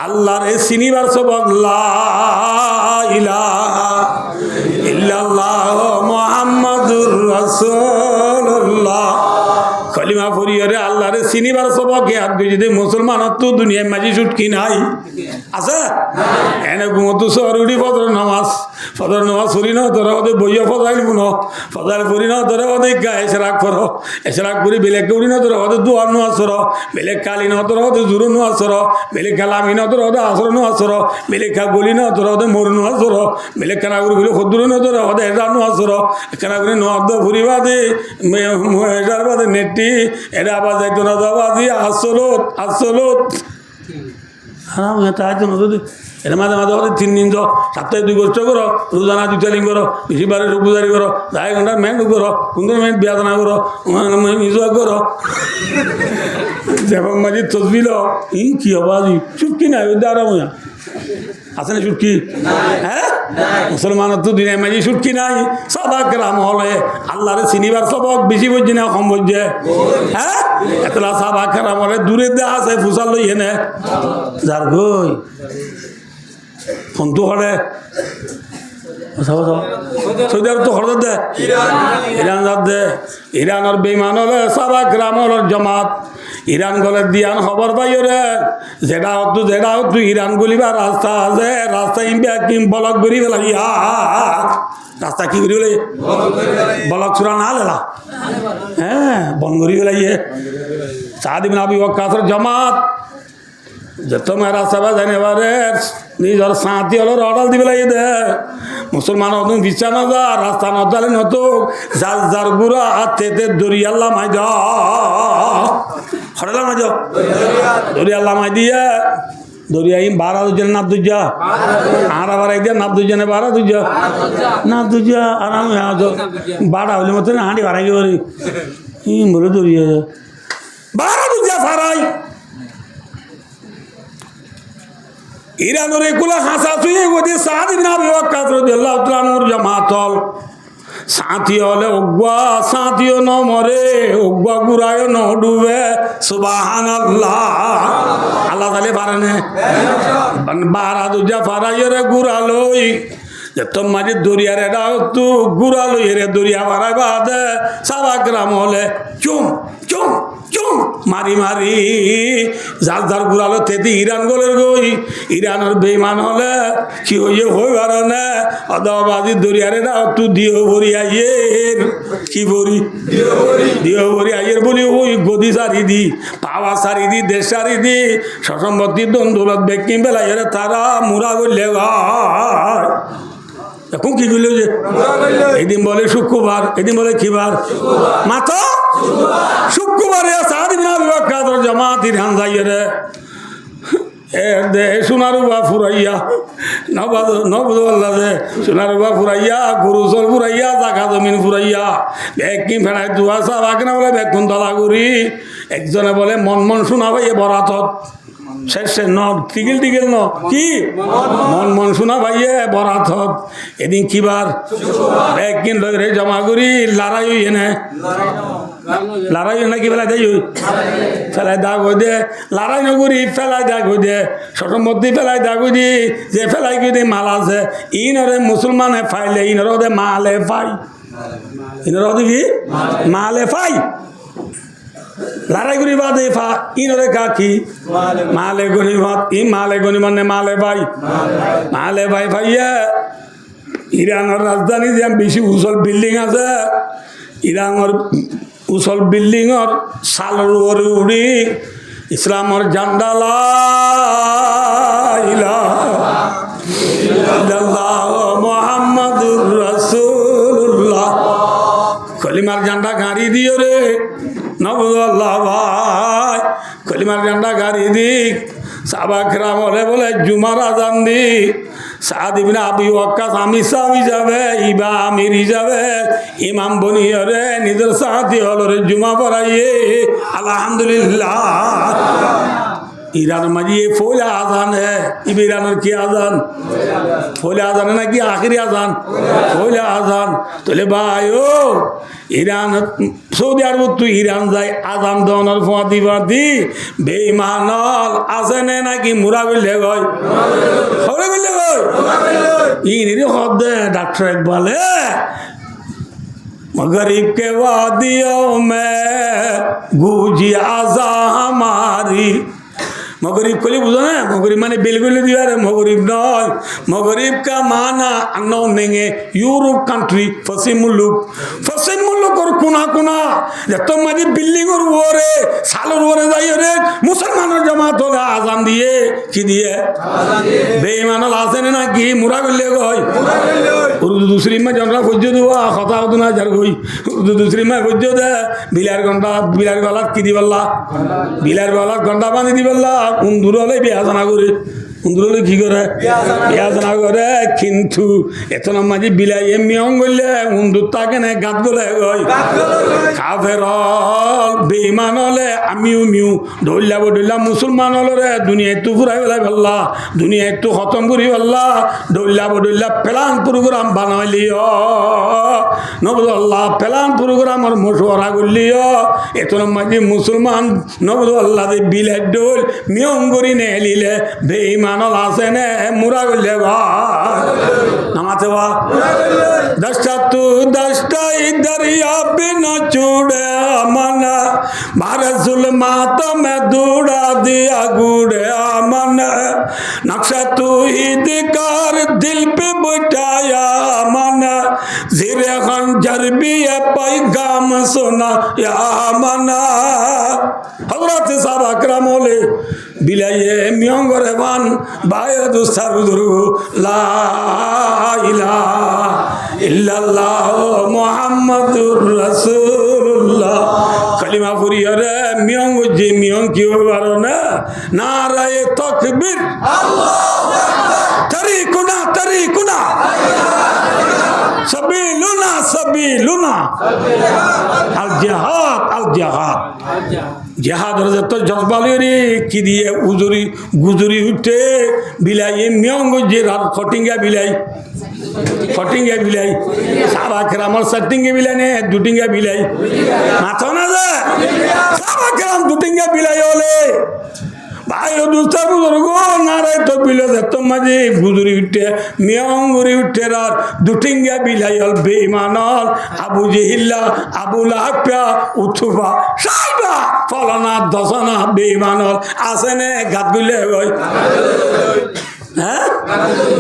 আল্লাহর এ সিনিবার সবক লা ইলাহা ইল্লাল্লাহ মুহাম্মাদুর রাসূলুল্লাহ কলিমা পড়িয়ে আল্লাহর সিনিবার সবকে আর যদি মুসলমান তো দুনিয়ায় মাঝি ছুটকি নাই আছে এনে ঘুমতো সরুড়ি ফজর নামাজ সরি না তোরা ওদের বইয়া ফজাইল বুনো ফজাইল করি না তোরা ওদের গায়ে এসরাক করো এসরাক করি বেলেগ করি না তোরা ওদের দুয়ার নোয়া সর বেলেগ কালি না তোরা ওদের জুরু নোয়া সর বেলেগ কালামি না তোরা ওদের আসর নোয়া সর বেলেগ খা গলি না তোরা ওদের মরু নোয়া সর বেলেগ কানাগুড়ি বলে খদ্দুর না তোরা ওদের এটা নোয়া সর কানাগুড়ি নোয়া ফুরি বাদে এটার বাদে নেটি এটা আবার যাইতো না দাবাদি আসলত হ্যাঁ তাই তো নদী এটা মাঝে মাঝে হলে 3 দিন যাও সপ্তাহে 2 গোষ্ঠ করো রোজানা 2 করো বেশি বারে রোগগুজারি করো 2 ঘন্টা মেহনত করো 15 মিনিট বিয়াদনা করো নিজয় করো যেমন মাঝে তসবি লো কি হবো আজি চুটকি নাই ওই আরাম আছে না ছুটকি হ্যাঁ মুসলমানের তো দিনে মাঝে ছুটকি নাই সদা গ্রাম হলে আল্লাহরে চিনিবার সবক বেশি বুঝছি না কম বুঝছে হ্যাঁ এতলা সাবা গ্রাম হলে দূরে দেওয়া আছে ফুসাল লই এনে যার গই ফোন তো হলে সৌদি আরব তো হরদ দে ইরান যাত দে ইরানের বেইমান হলে সাবা গ্রাম হলের জমাত ইরান গলে দিয়ান খবর পাই রে যেটা হতো ইরান গলিবার রাস্তা আছে রাস্তা কিম বলক বেরি পেলাইয়া রাস্তা কি করি বলে বলক চূড়া না লেলা হ্যাঁ বন করি পেলাইয়ে সাদ ইবনে আবি ওয়াক্কাসের জমাত যত মেরা সবা জানেবারে নিজের সাথী হলো অর্ডার দিবে লাগে দে মুসলমান নতুন বিচার না যা রাস্তা না চালে নতো যার গুড়া হাতে দরিয়াল্লা মাই যা হঠাৎ মাই যাও দরিয়াল্লা মাই দিয়ে দরিয়া বারা দুজন নাপ দুজা আর আবার একদিন নাপ দুজনে বারা দুজা নাপ দুজা আরাম বাড়া হলে মতো হাঁটি বাড়াই গেলি বলে দরিয়া বারা দুজা ফারাই ইরানের এগুলো হাসা ছুঁয়ে গদি সাদ ইবনে আবি ওয়াক্কাস রাদিয়াল্লাহু তাআলা আনহুর জামাতল সাথী হলে ওগুয়া সাথীও ন মরে ওগুয়া গুড়ায় ন ডুবে সুবহানাল্লাহ আল্লাহ তাআলা পারেনে বারা দুজা ফারাইরে গুড়ালই যে তোমার দরিয়ার এটা তো গুড়ালই রে দরিয়া ফারাই বাদে সারা গ্রাম হলে চুম চুম মারি মারি যার যার গুড়ালো তেতি ইরান গলের গই ইরানের বেইমান হলে কি হইয়ে হই বার না অদাবাজি দরিয়ারে না একটু দিও ভরি আইয়ের কি ভরি দিও ভরি আইয়ের বলি ওই গদি সারি দি পাওয়া সারি দি দেশ সারি দি সসম্পত্তি দন্দৌলত ব্যক্তি বেলাইয়ের তারা মুরা করলে গায় এখন কি করল যে এদিন বলে শুক্রবার এদিন বলে কি বার মাথা শুক্রবারে জামাত ইরহান যাইয়ে সোনারুবা ফুরাইয়া নবদুল্লা যে সোনারুবা ফুরাইয়া গরুচল ফুরাইয়া জাগা জমিন ফুরাইয়া ব্যাগ কি ফেরাই দুয়া চাহ না বলে ব্যাগ কোন তলা করি একজনে বলে মন মন শোনা ভাইয়ে বরাতত শেষে ন টিকিল টিকিল ন কি মন মন শোনা ভাইয়ে বরাত এদিন কিবার ব্যাগ কিন রে জমা করি লড়াই হইয়ে না লড়াই না কি ফেলাই দেয় ফেলাই দাগ হয়ে দে লড়াই নগরি ফেলাই দাগ হয়ে দে সসম্পত্তি ফেলাই দাগ হয়ে দি যে ফেলাই গিয়ে মাল আছে ইনরে মুসলমানে ফাইলে ইনর দে মালে ফাই ইনর কি মালে ফাই লড়াই করি বাদে ফা ইনরে কাকি মালে গনিমত ই মালে গনিমত নে মালে ভাই ভাইয়া ইরানের রাজধানী যে বেশি উচল বিল্ডিং আছে ইরানের উচল বিল্ডিংর সালর উপরে উড়ি ইসলামর ঝান্ডা মোহাম্মদুর রাসূলুল্লাহ কলিমার ঝান্ডা গাড়ি দিও রে নবুল্লাহ ভাই কলিমার ঝান্ডা গাড়ি দিক সাহাবাকেরা বলে জুমার আজান দি সাদ ইবনে আবি ওয়াক্কাস আমির সাহাবী যাবে ইবা আমিরি যাবে ইমাম বনিয়রে নিজের সাথী হল রে জুমা পড়াইয়ে আলহামদুলিল্লাহ ईरान में ये फौल आजान है इब ईरान की आजान फौल आजान है ना कि आखिरी आजान फौल आजान तो ले भाइयो ईरान सऊदी अरब तो ईरान जाए आजान दोनों फादी फादी बेईमानल आसन है ना कि मुरा बिल ले गए खबरे बिल ले गए ये नहीं खुद डॉक्टर इकबाल है मगरिब के वादियों में गूंजी आजा हमारी मगरिब को लिए बुझो ना मगरिब माने बिल्कुल दिया रे मगरिब नॉय मगरिब का माना अन्नो नेंगे यूरोप कंट्री फसिम मुल्क और कुना कुना जब तो मजी बिल्डिंग और वो रे साल और वो रे जाइए रे मुसलमानों जमात होगा आज़ान दिए कि दिए बेईमानों लासे ने ना कि मुरा बिल्ले कोई उर्दू दूसरी में जनरा फुज्जो दुआ खता उतना जर कोई उर्दू दूसरी में फुज्जो दे बिलार वाला की दी बल्ला बिलार वाला गंडा बांधी दी बल्ला उन्दुरले बियाजना करे उन्दुरले की करे बियाजना करे किंतु एतना माजी बिलाई मियं गले उन्दुता केने गात गले गय काफेरल बेईमानले आमिउ मिउ डोल्ला मुसलमान रे दुनिया तो घुराई बेला बल्ला दुनिया तो खत्म करी बल्ला डोल्ला प्लान प्रोग्राम बनालियो नबुल्लाह प्लान प्रोग्राम और मशवरा करलियो एतना माजी मुसलमान नबुल्लाह दे बिलाई डोल मियंगरी ने लिले बेईमानल आसे ने मुरा गले नमाते वा दस्ता दरिया बिना चूड़े मन मारे जुल्मात में दूड़ा दिया गुड़े मन नक्शा तू ही दिकार दिल पे बिठाया मन जीरे खंजर भी है पैगाम सुना या मना हजरत साहब अकरम ओले बिलाये मियंगरे वन बायद सरदुरु ला इलाहा इल्लल्लाह मुहम्मदुर रसूलुल्लाह कलिमा फुरियरे मियंग जे मियंग क्यों बारो ना नाराए तकबीर अल्लाहु अकबर तरीकुना सबीलुना अल जिहाद जिहाद तो जज्बाली की दिए उजुरी गुजुरी उठे बिलाई मियंग जे खटिंगा बिलाई सारा केरामर सटिंगे बिलाई ने दुटिंगा बिलाई माथो ना जे सारा केराम दुटिंगा बिलाई ओले ভাই ও দুস্তার বুজুর্গ নারায় তো বিলে যেত মাঝে গুজুরি উঠে মিয়ঙ্গুরি উঠে আর দুটিঙ্গা বিলাইল বেইমানল আবু জেহিল্লা আবু লাহাপ্পা উথুবা সাইবা ফলানা দশনা বেইমানল আসেনে গাত গুলে গই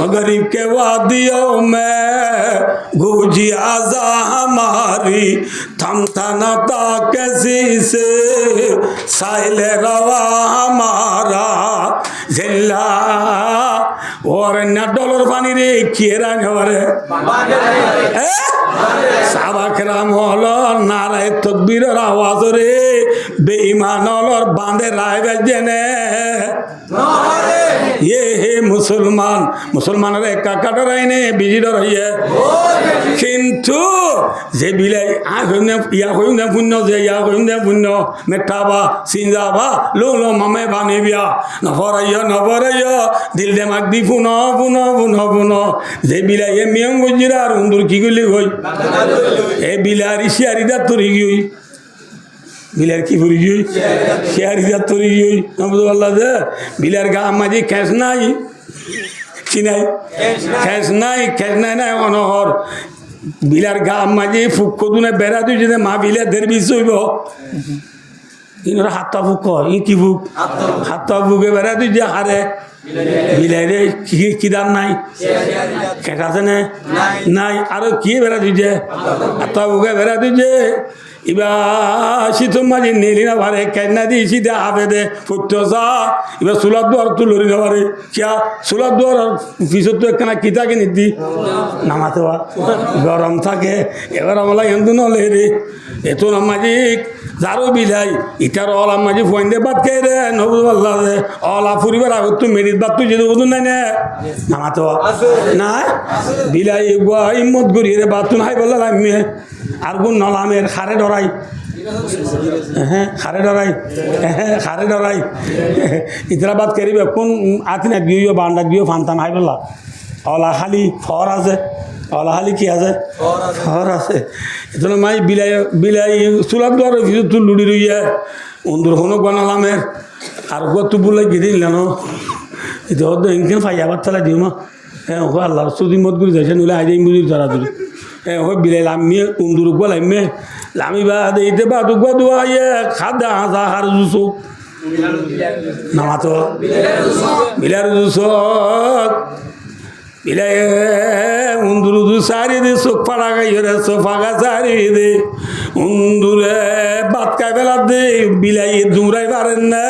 गरीब के वादियों में गुजी आजा हमारी थमता न था किसी से साहिल रवा हमारा जिल्ला और न डॉलर पानी रे किएरा नवरे साहबा किराम हलो नाराय तकबीर आवाज रे बेईमान और बांधे राय बजने ये है मुसलमान मुसलमान रे काका डराइने बिजी डराइए किंतु जे बिलाई आ होइने या होइने पुण्य जे या होइने पुण्य मेटाबा सिंजाबा लो लो मामे बाने बिया नफराइयो दिल दे माग दी पुनो पुनो पुनो पुनो जे बिलाई ए मियंग गुजरा रुंदुर की गुली होई ए बिलारी शियारी दा तुरी गई बिलार की भरी गई शियारी दा तुरी गई नबद अल्लाह दे बिलार गा माजी कैस নাই কি নাই খেস নাই না অনহর বিলার গা মাঝে ফুক কদুনে বেড়া তুই যদি মা বিলে দের বিষ হইব ইনরা হাতটা ফুক ই কি ফুক হাতটা ফুকে বেড়া তুই যে হারে বিলাইরে কিদার নাই খেট আছে না নাই আরো কি বেড়া তুই যে হাতটা ফুকে বেড়া তুই যে ইবা শীতম মাঝে নেলি না ভারে কেনা দিয়ে শীতে আবে দে ফুটছা এবার চুলার দোয়ার তো লড়ি না পারে কিয়া চুলার দোয়ার পিছত তো একখানা কিতা কিনে দি নামাতে গরম থাকে এবার আমলা এন্দু নলে রে এত নামাজিক যারও বিলাই ইটার অল আমাজি ফোন দে বাদ কে রে নবুল আল্লাহ দে অলা ফুরিবার আগত তো মেরিত বাদ তুই যদি বুঝুন নাই না নামাতে না বিলাই গুয়া ইম্মত করি রে বাদ তুই হাই বললা আমি আর গুণ নলামের খারে ডরাই খারে ডরাই ইতরা বাদ করিবে কোন আতিনা গিয়ে বান্ডা গিয়ে ফান্তাম হাই বললা অলা খালি ফর আছে অলা খালি কি আছে ফর আছে এজন্য মাই বিলাই চুলার দোয়ার ভিতর তুল লুড়ি রইয়া অন্দর কোনো বানালামের আর কত বলে গেদিন জানো এটা হতো ইনকেন ফাই আবার তালা দিও মা হ্যাঁ ও আল্লাহ সুদি মত করে যাইছে নইলে আজ বুঝি তারা ধরে হ্যাঁ ও বিলাই লামি অন্দর গো লামে লামি বা দেইতে বা দুগো দুয়াইয়ে খাদা হাজা হার জুসো নামাতো বিলার জুসো বিলাই উন্দুরু সারি দে চোখ ফাড়া গাইরে সোফাগা সারি দে উন্দুরে বাত খাই বেলা দে বিলাই দৌড়াই পারেন না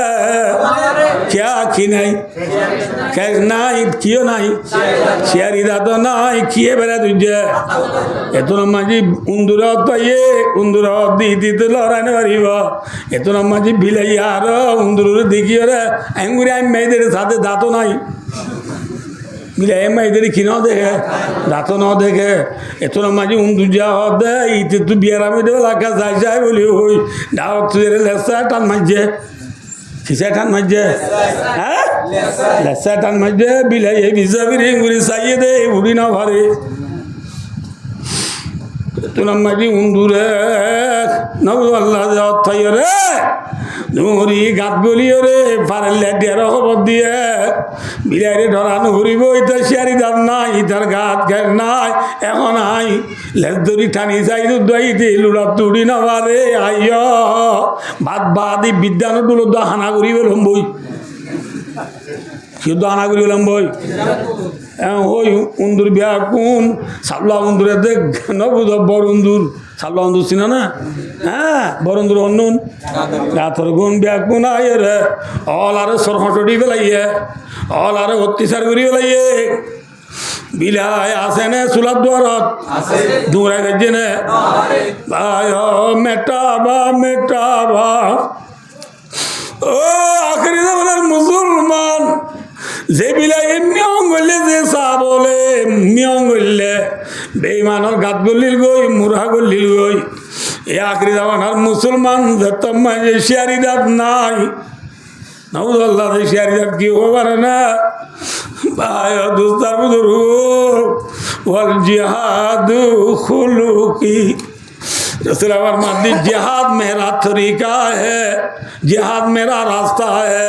क्या की नहीं कैस नहीं कियो नहीं शेरी दादो नहीं किए बेरा तुझे एतो नमाजी उंदुरा तो ये उंदुरा दी तो लड़ाने वाली वो एतो नमाजी बिलाई यार उंदुरु देखियो रे एंगुरी आई मैं इधर साथे दातो नहीं बिलाई मैं इधर किनो देखे दातो ना देखे एतो नमाजी उंदुजा होते इतने तू बियारा में दे लगा जाए बोली हुई डाउट तुझे लेसा टान मजे किसे टान मजे हाँ लेसा टान मजे बिलाई बिजा बिरिंग गुरी साये दे उड़ी ना भारे तो नमाजी उंदुरे नव अल्लाह जात थाये रे नूरी गात बोलियो रे पारले डेरा खबर दिए बिलाइरे डरानो घुरिब इता शियारी दाम নাই ইতার গাত ঘের নাই এখন আই লেজ দড়ি টানি যাই দুইতে লুড়া তুড়ি না পারে আইয় বাদ বাদি বিদ্যানো দুলো দা হানা করি বেলম বই শুদ্ধ হানা করি বেলম বই ওই উন্দুর বিয়া কোন সাবলা উন্দুরে দেখ নবুদ বড় উন্দুর সাবলা উন্দুর চিনা না হ্যাঁ বড় উন্দুর অন্যন রাতর গুণ বিয়া কোন আয় রে অল আরে সরহটডি বেলাইয়ে অল আরে অত্যাচার করি বেলাইয়ে বিলাই আছে নে চুলার দোয়ারত দৌড়াই গেছে নে ভাই মেটাবা ও আখরি জামানার মুসলমান যে বিলাই নিয়ম করলে যে চা বলে নিয়ম করলে বেইমানের গাত গলিল গই মুরা গলিল গই এ আখরি জামানার মুসলমান যতম মাঝে শিয়ারি দাঁত নাই নাউজুবিল্লাহ শিয়ারি দাঁত কি হতে পারে না ভাই দোস্তার বুজুর্গ ওয়াল জিহাদু খুলুকি रसूल फरमाते जिहाद मेरा तरीका है, जिहाद मेरा रास्ता है,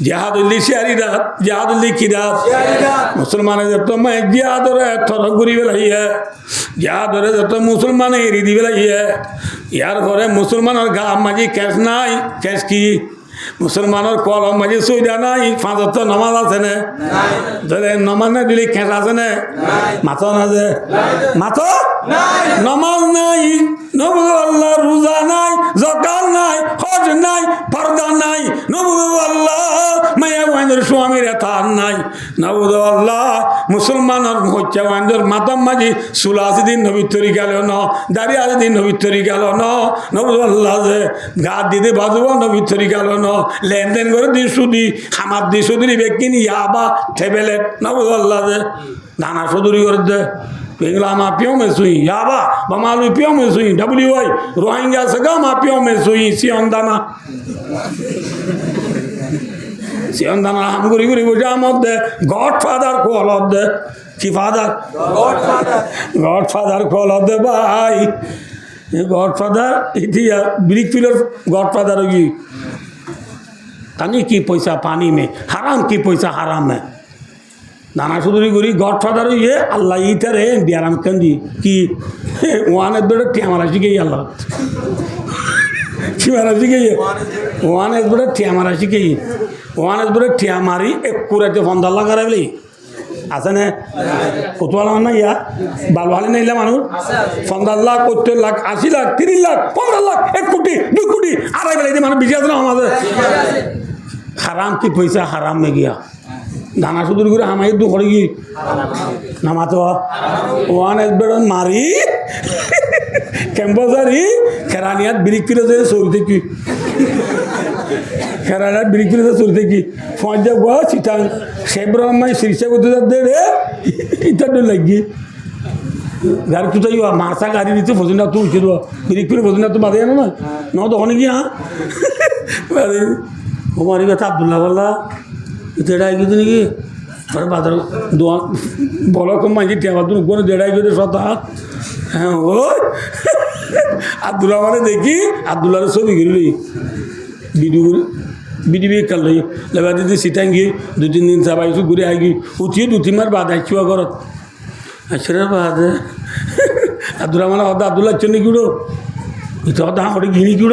जिहाद ली शरीयत, जिहाद ली किरात। मुसलमान जब तो मैं जिहाद रे थोड़ा गुरी बेलाई है, जिहाद रे जब तो मुसलमान एरिदी बेलाई है यार करे मुसलमान और गाम माजी कैस नाई कैस की मुसलमानर कलम माजी सुविधा নাই পাঁচ ওয়াক্ত নামাজ আছে না ধরে নামাজ না দিলে খেস আছে না মাথা না যে মাথা নামাজ নাই নবুল আল্লাহ রোজা নাই যাকাত নাই হজ নাই পর্দা নাই নবুল আল্লাহ মায়া ওয়াইন্দর স্বামীর থান নাই নবুল আল্লাহ মুসলমানর হচ্ছে ওয়াইন্দর মাতাম মাজি 86 দিন নবী তরি গেল না দাঁড়িয়ে আছে দিন নবী তরি গেল না নবুল আল্লাহ যে গাত দিতে বাজবো নবী তরি গেল না লেনদেন করে দি সুদি খামার দি সুদি ব্যক্তি ইয়াবা টেবলেট নবুল আল্লাহ যে দানা সুদুরি করে দে पिघला मापियों में सुई याबा बमालुपियों में सुई WI रोहिंग्या सगा मापियों में सुई सियंदाना हम गुरी गुरी बुझा मत दे गॉडफादर को अलग दे की फादर गॉडफादर को अलग दे भाई ये गॉडफादर इतिया ब्रिक पिलर गॉडफादर होगी तनी की पैसा पानी में हराम की पैसा हराम में नाना सुधुरी गुरी गॉडफादर ये अल्लाह इधर है बियाराम कंदी कि वहाँ ने बड़े ट्यामारा शिके अल्लाह ट्यामारा शिके वहाँ ने बड़े ट्यामारा शिके वहाँ ने बड़े ट्यामारी एक पूरे तो फंदाल्ला करे बोली आसन है कुतवाला ना यार बालवाले नहीं ले मानो 15 लाख 70 लाख 80 लाख 30 लाख 15 लाख 1 कोटी 2 कोटी आ रहा है मानो बिजात ना हमारे हराम की पैसा हराम में गया दाना सुधुर गुरु हमारे दो खड़गी नामा तो वन एस बेडन मारी कैंपसरी खरानियात ब्रिक पिले से सोचते की खरानियात ब्रिक पिले से सोचते की फौज जब हुआ चितांग शेब्रम में शीर्षक को तो दे रहे इतना डर लगी घर तू तो युवा मारसा गाड़ी नहीं तो फौजना तू उसे तो ब्रिक पिले फौजना तो बातें ना ना तो होने की हाँ हमारी बात अब्दुल्ला वाला देड़ा की तो नहीं पर बादल दो बोलो कम मांझी टेबल तुम कौन देड़ा की तो सोता है वो अब्दुल्ला वाले देखी अब्दुल्ला ने सोभी गिर ली वीडियो भी कर ली लगा दी थी सीटेंगी 2-3 दिन सब आई गुरी आएगी उठी 2-3 बार बाद आई चुआ करो अच्छा बात है अब्दुल्ला वाला होता अब्दुल्ला चुनी क्यों इतना होता हाँ बड़ी गिनी क्यों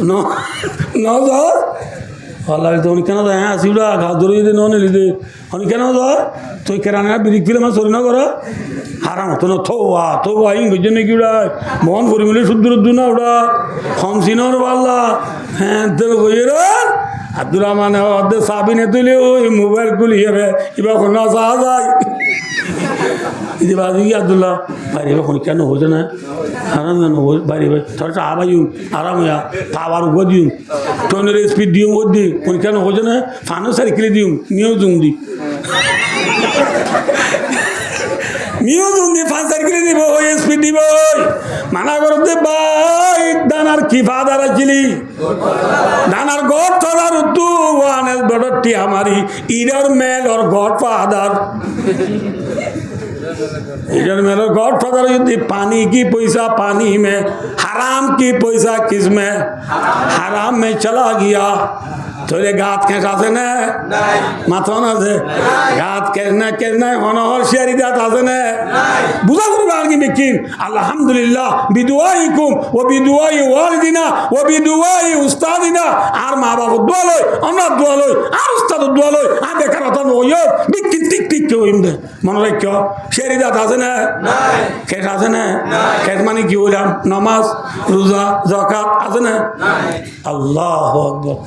नो नो सर अल्लाह तो उनके ना तो हैं आसिड़ा घास धोरी दे नौने लीधे उनके ना तो किराने ना बिरिक फिल्म सोरी ना करो हाराम तो ना थो वाह इन गुजरने की उड़ा मोहन पूरी मिले शुद्ध ना उड़ा हम सीनोर वाला हैं तो गुजरान अब्दुल्रहमान अब्दुल साबिन है तो ले वो मोबाइल को लिए है इबा खुना साजा इधर बात ये अब्दुल्ला भाई इबा खुन क्या न हो जाना आराम न हो भाई थोड़ा सा आवाज़ यूँ आराम या पावर उगो दियूँ टोनर स्पीड दियूँ वो दी खुन क्या न हो जाना फानो सर्किल दियूँ म्यूज़ दी म्यूज़ फान सर्किल दी वो स्पीड दी वो माना करो दे भाई दानार की फादर अचली दानार गॉड फादर तू वाने बड़ोटी हमारी इधर मेल और गॉड फादर इधर मेरा गॉड फादर युद्ध पानी की पैसा पानी में हराम की पैसा किस में हराम में चला गया थोड़े गात कैसा से न माथो ना से गात कहना होना और शेरी जाता से न बुझा गुरु बाल की बिकिन अल्हम्दुलिल्लाह बिदुआइकुम व बिदुआइ वालिदिना व बिदुआइ उस्तादिना आर माँ बाप दुआ लो अन्ना दुआ लो आर उस्ताद दुआ लो आ देखा रहता हो यो बिकिन टिक टिक क्यों इम्दे मनो रे क्यों शेरी जाता से न कैसा से न कैस मानी क्यों जाम नमाज रोजा ज़कात आसे न अल्लाह अकबर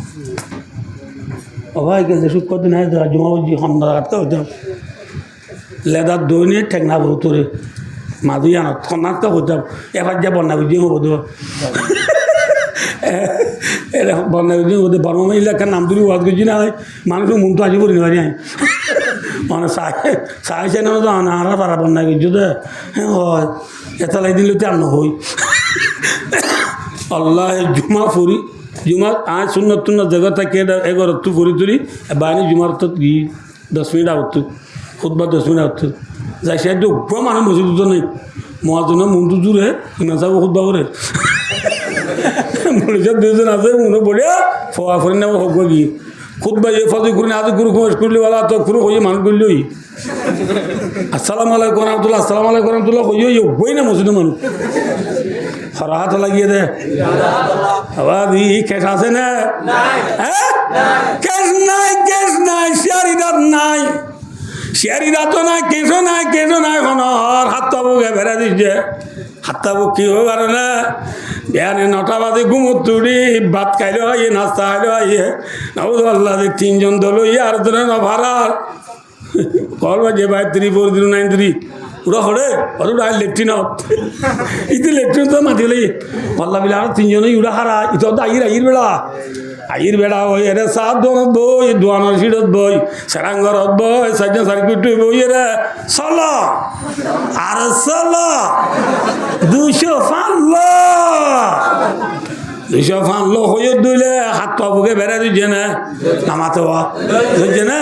भाई कैसे शुद्ध कर देना है जुमा जी हम लगाते होते हैं लेदा दोने ठेकना बहुत रे माधु याना थोना तो होता है ये बात जब बनना भी हो बोलो ये बनना भी होते बर्मा में इलाका नाम दूरी बात कुछ ना है मानो तो मुंतो आज बोलने वाले हैं मानो साय से ना तो आनारा पारा बनना भी जो है और ये तो लाइट दिलते हम ना होई अल्लाह जुमा फूरी जुमा आज सुन्नत तुन्नत जगह तक के एगो रत्तु पूरी तुरी बानी जुमार तक गी 10 मिनट आवत खुतबा 10 मिनट आवत जैसे जो वो मानो मस्जिद तो नहीं মহাজনে মনটো জুড়ে নাচাব খুদবা করে মনীষের দুজন আছে মনে পড়িয়া ফোয়া ফোন নেব হোক কি খুদবা যে ফজি করে আজ গুরু কুমার করলি বলা তো গুরু হয়ে মানুষ করলি আসসালাম আলাইকুম রহমতুল্লাহ আসসালাম আলাইকুম রহমতুল্লাহ হইয়া বই না মসজিদের মানুষ হরা হাত লাগিয়ে দে আবার ক্যাশ আছে না হ্যাঁ ক্যাশ নাই শেয়ারিদার নাই শেয়ারিদা তো নাই কেঁচো নাই হনর হাতটা বুকে বেড়া দিচ্ছে হাতটা বুক কি হয়ে পারে না বিয়ানে 9টা বাজে ঘুমোর তুড়ি ভাত খাইলে আইয়ে নাস্তা খাইলে আইয়ে আল্লাহ 3জন দল আর ধরে না ভাড়ার কল বাজে 534093 ওরা হরে ওরা লেফটিনত ইতি লেফটিনত মাতি বলে পাল্লা বিলা আর 3জনই উড়া হারা ইতো আইর বেড়া আইর বেড়া ওই এরে সাত দোনত বই দোয়ানোর সিটত বই সেরাঙ্গরত বই সাইডে সার্কিট বই এরে চলো আর চলো 200 ফানলো হয়ে দিলে হাত পা বুকে বেড়া দিচ্ছে না নামাতে বুঝছে না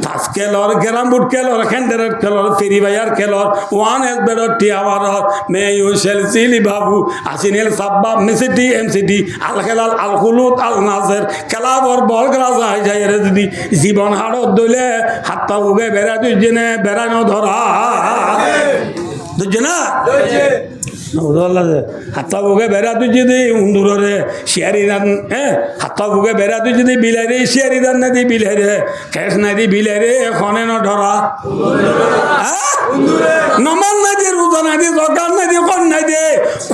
তাস খেলর ক্যারাম বোর্ড খেলর খেন্ডের খেলর ফেরি বাইয়ার খেলর ওয়ান এস বেড়র টিয়াবার মে ইউ সেলসিলি বাবু আসিনেল সাব্বা মেসিটি এমসিটি আল খেলাল আল হুলুত আল নাজের খেলাবর বল খেলা যায় রে যদি জীবন হাড়ত দিলে হাত পা বুকে বেড়া দিচ্ছে না বেড়ানো ধরা বুঝছে না হাতা বুকে বেড়া তুই যদি উন্দুরে শিয়ারি দান হ্যাঁ হাতা বুকে বেড়া তুই যদি বিলাইরে শিয়ারি দান না দি বিলাইরে খেস নাই দি বিলাইরে এখনে ন ধরা নমান নাই দিয়ে রোজা নাই দিয়ে দরকার নাই দিয়ে কন নাই দে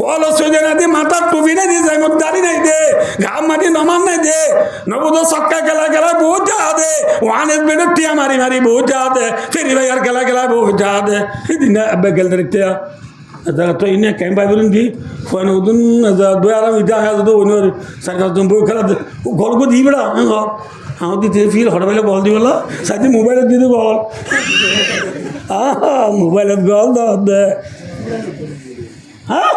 কল সোজা নাই দিয়ে মাথার টুপি নাই দিয়ে জাইমত দাড়ি নাই দে ঘাম মাটি নমান নাই দে নবুদ সক্কা খেলা বহুত যা দে ওয়ান এস বেডর টিয়া মারি বহুত যা দে ফেরি ভাইয়ার খেলা বহুত যা দে সেদিন আব্বা গেল দেখতে তো ইনে কেম পাই বলুন কি ফোন উদুন দুই আরাম ইটা তো অন্য চারি পাঁচজন বই খেলা গল্প দিই বেড়া আমার দিতে ফির হঠাৎ পেলে বল দিবল সাথে মোবাইলত দিতে বল মোবাইলত গল দে হ্যাঁ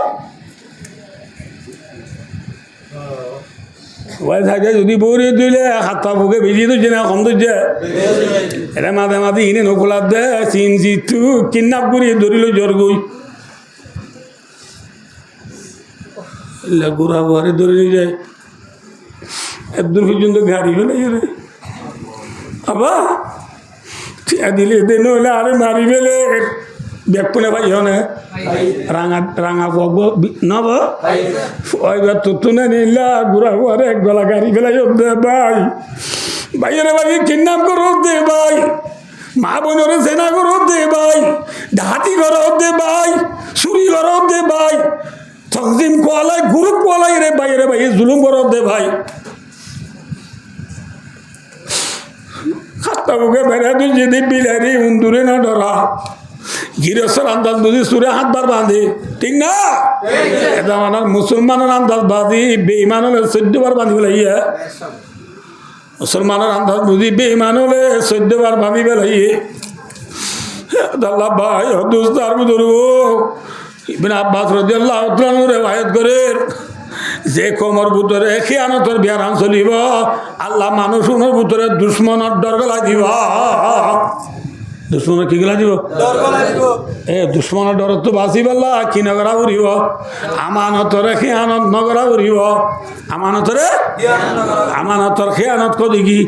মোবাইল থাকে যদি বৌরে দিলে হাতটা বুকে বেরিয়ে দিচ্ছে না কম দিচ্ছে এটা মাঝে ইনে নখোলার দে চিন জিতু কিডন্যাপ করিয়ে ধরিল জ্বর গই গোড়া ঘরে ধরে নিয়ে যায় একদম পর্যন্ত গাড়ি হলে আবার দিলে দেন হলে আরে মারি ফেলে ব্যাগপনে ভাই হনে রাঙা পগ নব ওইবার তো না নিলা গোড়া ঘরে এক বেলা গাড়ি ফেলাই দে ভাই ভাইয়েরা ভাই কিডন্যাপ করো দে ভাই মা বোনের সেনা করো দে ভাই ডাহাতি করো দে ভাই চুরি করো দে ভাই তকজিম কোয়ালাই গ্রুপ কোয়ালাই রে ভাই জুলুম করো দে ভাই হাতটা বুকে বেড়া তুই যদি বিলারি উন্দুরে না ডরা গিরসের আন্দাজ বুঝি সুরে হাত বার বাঁধে ঠিক না এটা মানে মুসলমানের আন্দাজ বাঁধি বেঈমান হলে 14 বার বাঁধি বেলাইয়া মুসলমানের আন্দাজ বুঝি বেঈমান হলে 14 বার বাঁধি বেলাইয়ে আল্লাহ ভাই দুস্তার বুজুর্গ ইবনে আব্বাস রাদিয়াল্লাহু তাআলা রিওয়ায়াত করেন যে কোমর ভিতরে খিয়ানতের বিয়ারাম চলিব আল্লাহ মানুষের ভিতরে দুশ্মনের ডর গলাই দিব দুশ্মনের কি গলা দিব দুশ্মনের ডর তো বাঁচি পেলা কি নগরা উড়িব আমানতরে খিয়ানত নগরা উড়িব আমানতর খিয়ানত কদি কি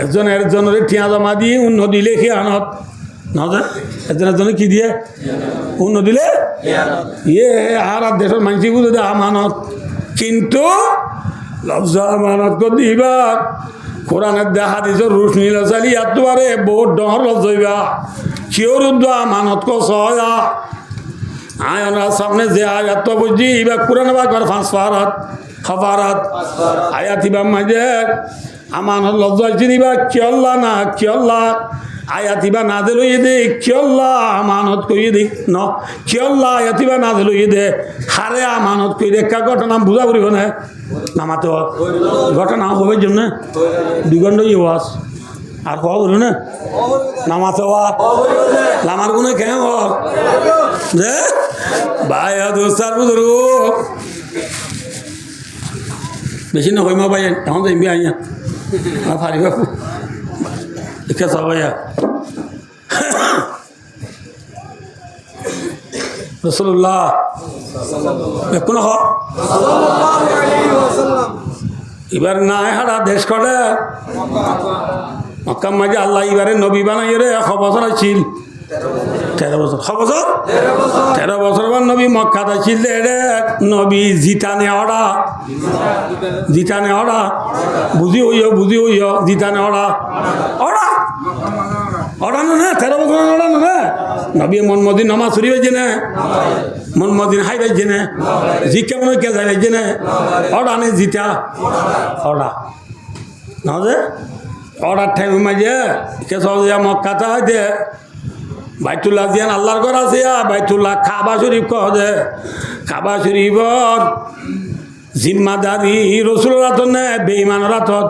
একজনের ঠিয়া জমা দিয়ে অন্য দিলে খিয়ানত একজনের কি দিয়ে অন্য দিলে আর দেশের মানুষ বুঝে দে আমানত কিন্তু লফজা আমানত কর দিবা কোরআনের দেখা দিছ রুশ নীল চালি এতবারে বহুত ডর লফজইবা কিয়র আমানত কয়া আয়নার সামনে যে আয়াত বুঝি এবার কোরআন বাকর ফাঁসফারাত খবরাত আয়াতিবা মাঝে আমানত লফজাইছি দিবা কিয়ল্লা না কিয়ল্লা আয়াতিবা নাজেল হয়ে দে কিয়ল্লা আমানত কইয়ে দে ন কিয়ল্লা আয়াতিবা নাজেল হয়ে দে হারে আমানত কই দে কা ঘটনা বুঝা পড়িব না নামাতে ঘটনা হবে জন্য 2 ঘন্টা ওয়াজ আর হওয়া বলু না নামাতে লামার গুনে কেন যে ভাই দোস্তার বুঝুর্গ বেশি না হইমা ভাই এখন যাইবি আইয়া আর ফারিবা দেখে সবাই রসুল্লাহ কোন এবার নাই হারা দেশ করে মক্কা মাঝে আল্লাহ এবারে নবী বানাই রে 1 বছর আছিল 13 বছর 13 বছর পর নবী মক্কাত আছিল রে নবী জিতানে ওরা বুঝি হইও জিতানে ওরা না 13 বছর ওরা না নবী মনমদিন নমাজ শরীফ হয়েছে না মনমদিন হাই হয়েছে না জিজ্ঞা মনে কে যাই হয়েছে না ওরা নেই জিতা ওরা না যে ওরার টাইম মাঝে কে সব মক্কাতে হয়েছে বাইতুল্লাহ দিয়ান আল্লাহর ঘর আছে বাইতুল্লাহ কাবা শরীফ কহ যে কাবা শরীফর জিম্মাদারি রসুলের হাতত নে বেঈমানের হাতত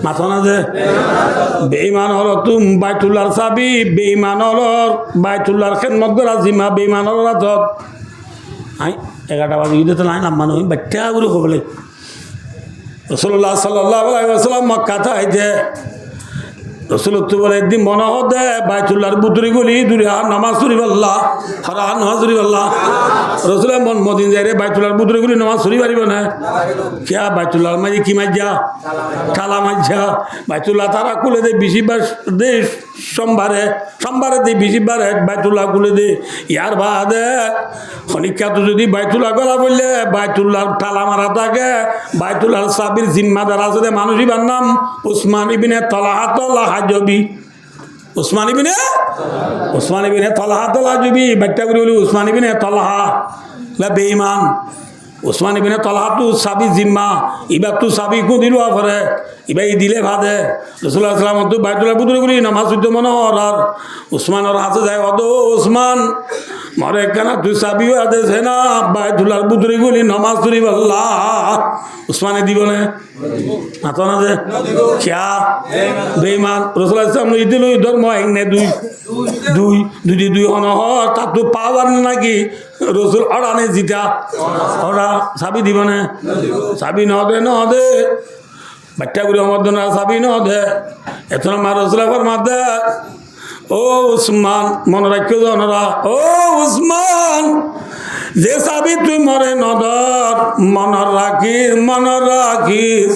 মাথা না যে বেঈমান হল তুম বাইতুল্লাহর চাবি বেঈমান হল বাইতুল্লাহর খেদমত করা জিম্মা বেঈমানের হাতত আই 11টা বাজে ঈদে তো নাই নাম্মান হই বাচ্চা গুলো কবলে রসুল্লাহ সাল্লাল্লাহু আলাইহি ওয়াসাল্লাম মক্কাতে আইতে রসুল বলে একদিন মনে হতে বাইতুল্লাহর বুতুরি গুলি দূরে নামাজ শরীফ আল্লাহ হরা নামাজ শরীফ আল্লাহ রসুল মন মদিন যাই রে বাইতুল্লাহর বুতুরি গুলি নামাজ শরীফ পারিব না কিয়া বাইতুল্লাহর মাঝে কি মাঝা ঠালা মাঝা বাইতুল্লাহ তারা খুলে দে বেশিবার দে সোমবারে দে বেশিবারে বাইতুল্লাহ খুলে দে ইয়ার বাদে খনিকাত যদি বাইতুল্লাহ গলা বললে বাইতুল্লাহর ঠালা মারা থাকে বাইতুল্লাহর সাবির জিম্মাদার আছে মানুষই নাম উসমান ইবনে তালহা হাজবি উসমান ইবনে তালহা হাজবি বাচ্চা করে বলি উসমান ইবনে তালহা বেঈমান উসমান ইবনে তালহা তো সাবি জিম্মা এবার তো সাবি কো দিল আফরে এবার ই দিলে ভাদে রাসূলুল্লাহ সাল্লাল্লাহু আলাইহি ওয়াসাল্লাম তো বাইতুল্লাহ বুতুরি গুলি নামাজ পড়তে মনে আর উসমানের হাতে যায় অদো উসমান মারে কেনা তুই সাবি আদেছে না বাইতুল্লাহর বুতুরি গুলি নামাজ শরীফ আল্লাহ উসমানে দিব না মাথা না যে কিয়া বেঈমান রাসূলুল্লাহ সাল্লাল্লাহু আলাইহি ওয়াসাল্লাম দিল ধর্ম এক নে দুই হন তা তো পাওয়ার নাকি রসুল অড়ানে জিতা ওরা সাবি দিব না সাবি ন দে বাচ্চা গুলো আমার জন্য সাবি ন দে এত মা রসুল মাদে ও উসমান মনে রাখিও জনরা ও উসমান যে সাবি তুই মরে নদর মন রাখিস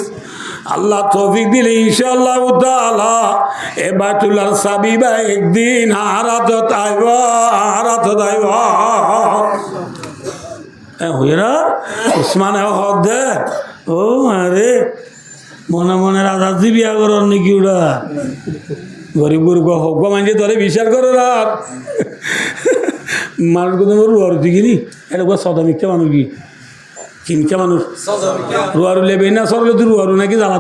আল্লাহ তৌফিক দিলে ইনশাআল্লাহ তাআলা এ বাইতুল্লাহর চাবি বা একদিন হারাতত আইব হইরা উসমান হদ দে ও আরে মনে রাজা জি বিয়া করার নাকি ওরা গরিব গরিব হোক মানছে তোরে বিচার করো রাত মানুষ কথা রুয়ার দিকিনি এটা সদা মিথ্যা মানুষ কি কিনকে মানুষ রুয়ারু লেবে না সরলে তুই রুয়ারু নাকি জ্বালা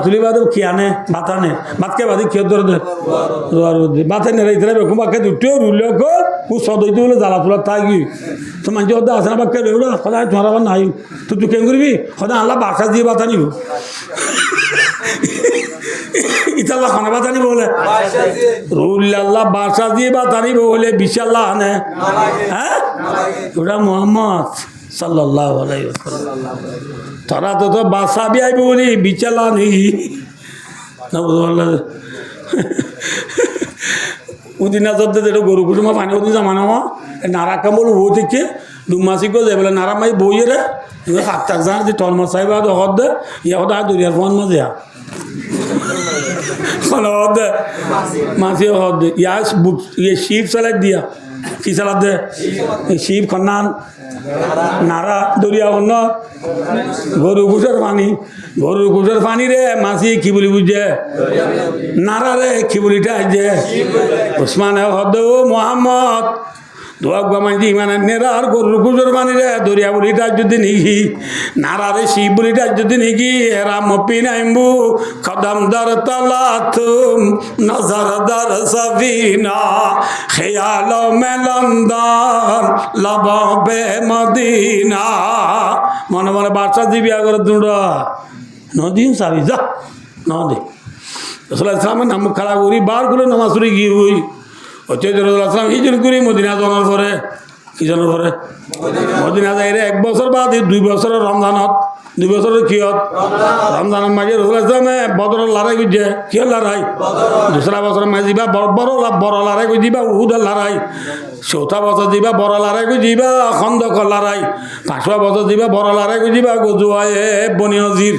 তুলি বাদ কি আনে ভাত আনে ভাতকে বাদে খেয়ে ধরে দে রুয়ারু ভাতে নেড়ে ইতরে বেকুম বাক্যে দুটো রুলে কো সদইতে বলে জ্বালা তোলা থাকি তো মানুষ ওদের আসে না বাক্যে রেউড়া সদায় তোমার আবার নাই তুই কেন করবি সদায় আল্লাহ বাসা দিয়ে ভাত আনিব ইতাল্লাহ খানা ভাত আনিব বলে রুল্লাহ বাসা দিয়ে ভাত আনিব বলে বিশাল্লাহ আনে হ্যাঁ ওটা মোহাম্মদ সাল্লাল্লাহু আলাইহি ওয়াসাল্লাম তারা তো বাসা বি আইব বলি বিচালা নেই উদিনা চলতে যেটা গরু কুটুমা পানি উদি জামানো নারা কামল ও থেকে ডুমাসি গো যাই বলে নারা মাই বইয়ে রে সাতটাক জান যে টল মাছ চাইবা হদ দে ইয়া হদ দরিয়ার ফোন মাঝে হদ মাছি হদ ইয়াস বুক ইয়ে শিব চালাই দিয়া কি চালাত দে শিব খন্নান নারা দরিয়া অন্য গরুর কুসের পানি রে মাছি কি বলি বুঝছে নারা রে কি বলিটা যে উসমান হদ মোহাম্মদ দোয়াক বামাইজি মানে নেরার গরুর কুসের পানি রে দরিয়া বলিটা যদি নিকি নারা রে শিব বলিটা যদি নিকি এরা মপি নাইমবু কদম দর তলাতুম নজর দর সফিনা খেয়াল মেলন্দন লবে মদিনা মনে মনে বাচ্চা দিবি আগর দুড়া নদীও সাবি যা নদী রসুল্লাহ ইসলামের নাম খাড়া করি বারগুলো নামাজ পড়ে গিয়ে হই হচ্ছে রসুল্লাহ ইসলাম হিজর করি মদিনা জানার পরে কি জানার পরে মদিনা যাই রে 1 বছর বাদ 2 বছরের রমজানত 2 বছরের কিয়ত রমজানের মাঝে রসুল ইসলামে বদর লড়াই করছে কিয় লড়াই দুসরা বছরের মাঝে যাবা বড় লড়াই করে যাবা উহুদের লড়াই চৌথা বছর যাবা বড় লড়াই করে যাবা খন্দকর লড়াই 5 বছর যাবা বড় লড়াই করে যাবা গজুয়ায়ে বনি নজির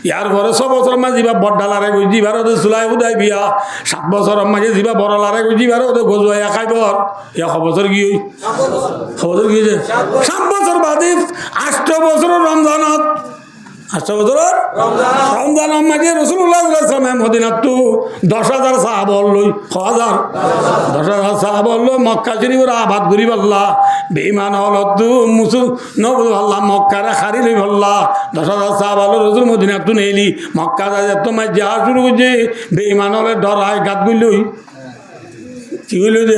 ইয়ার পরে 6 বছরের মাঝে যাবা বড় লড়াই করে যাবা ওদের সুলাই হুদাই বিয়া 7 বছরের মাঝে যাবা বড় লড়াই করে যাবা ওদের গজুয়ায়ে খাইবর ইয়া বছর কি হই বছর কি 7 বছর বাদে 8 বছর রমজানত 8 বছর রমজান মাঝে রসুল্লাহ মদিনাত 10,000 সাহাবা লই 10,000 সাহাবা লই মক্কা শরীফের আবাদ করি বললা বেঈমান হলত মুসু নবুল আল্লাহ মক্কারে খারি লই বললা 10,000 সাহাবা লই রসুল মদিনাত নেলি মক্কা যায় তোমার যা শুরু করছে বেঈমান হলে ডরায় গাত গইলই কি হইল যে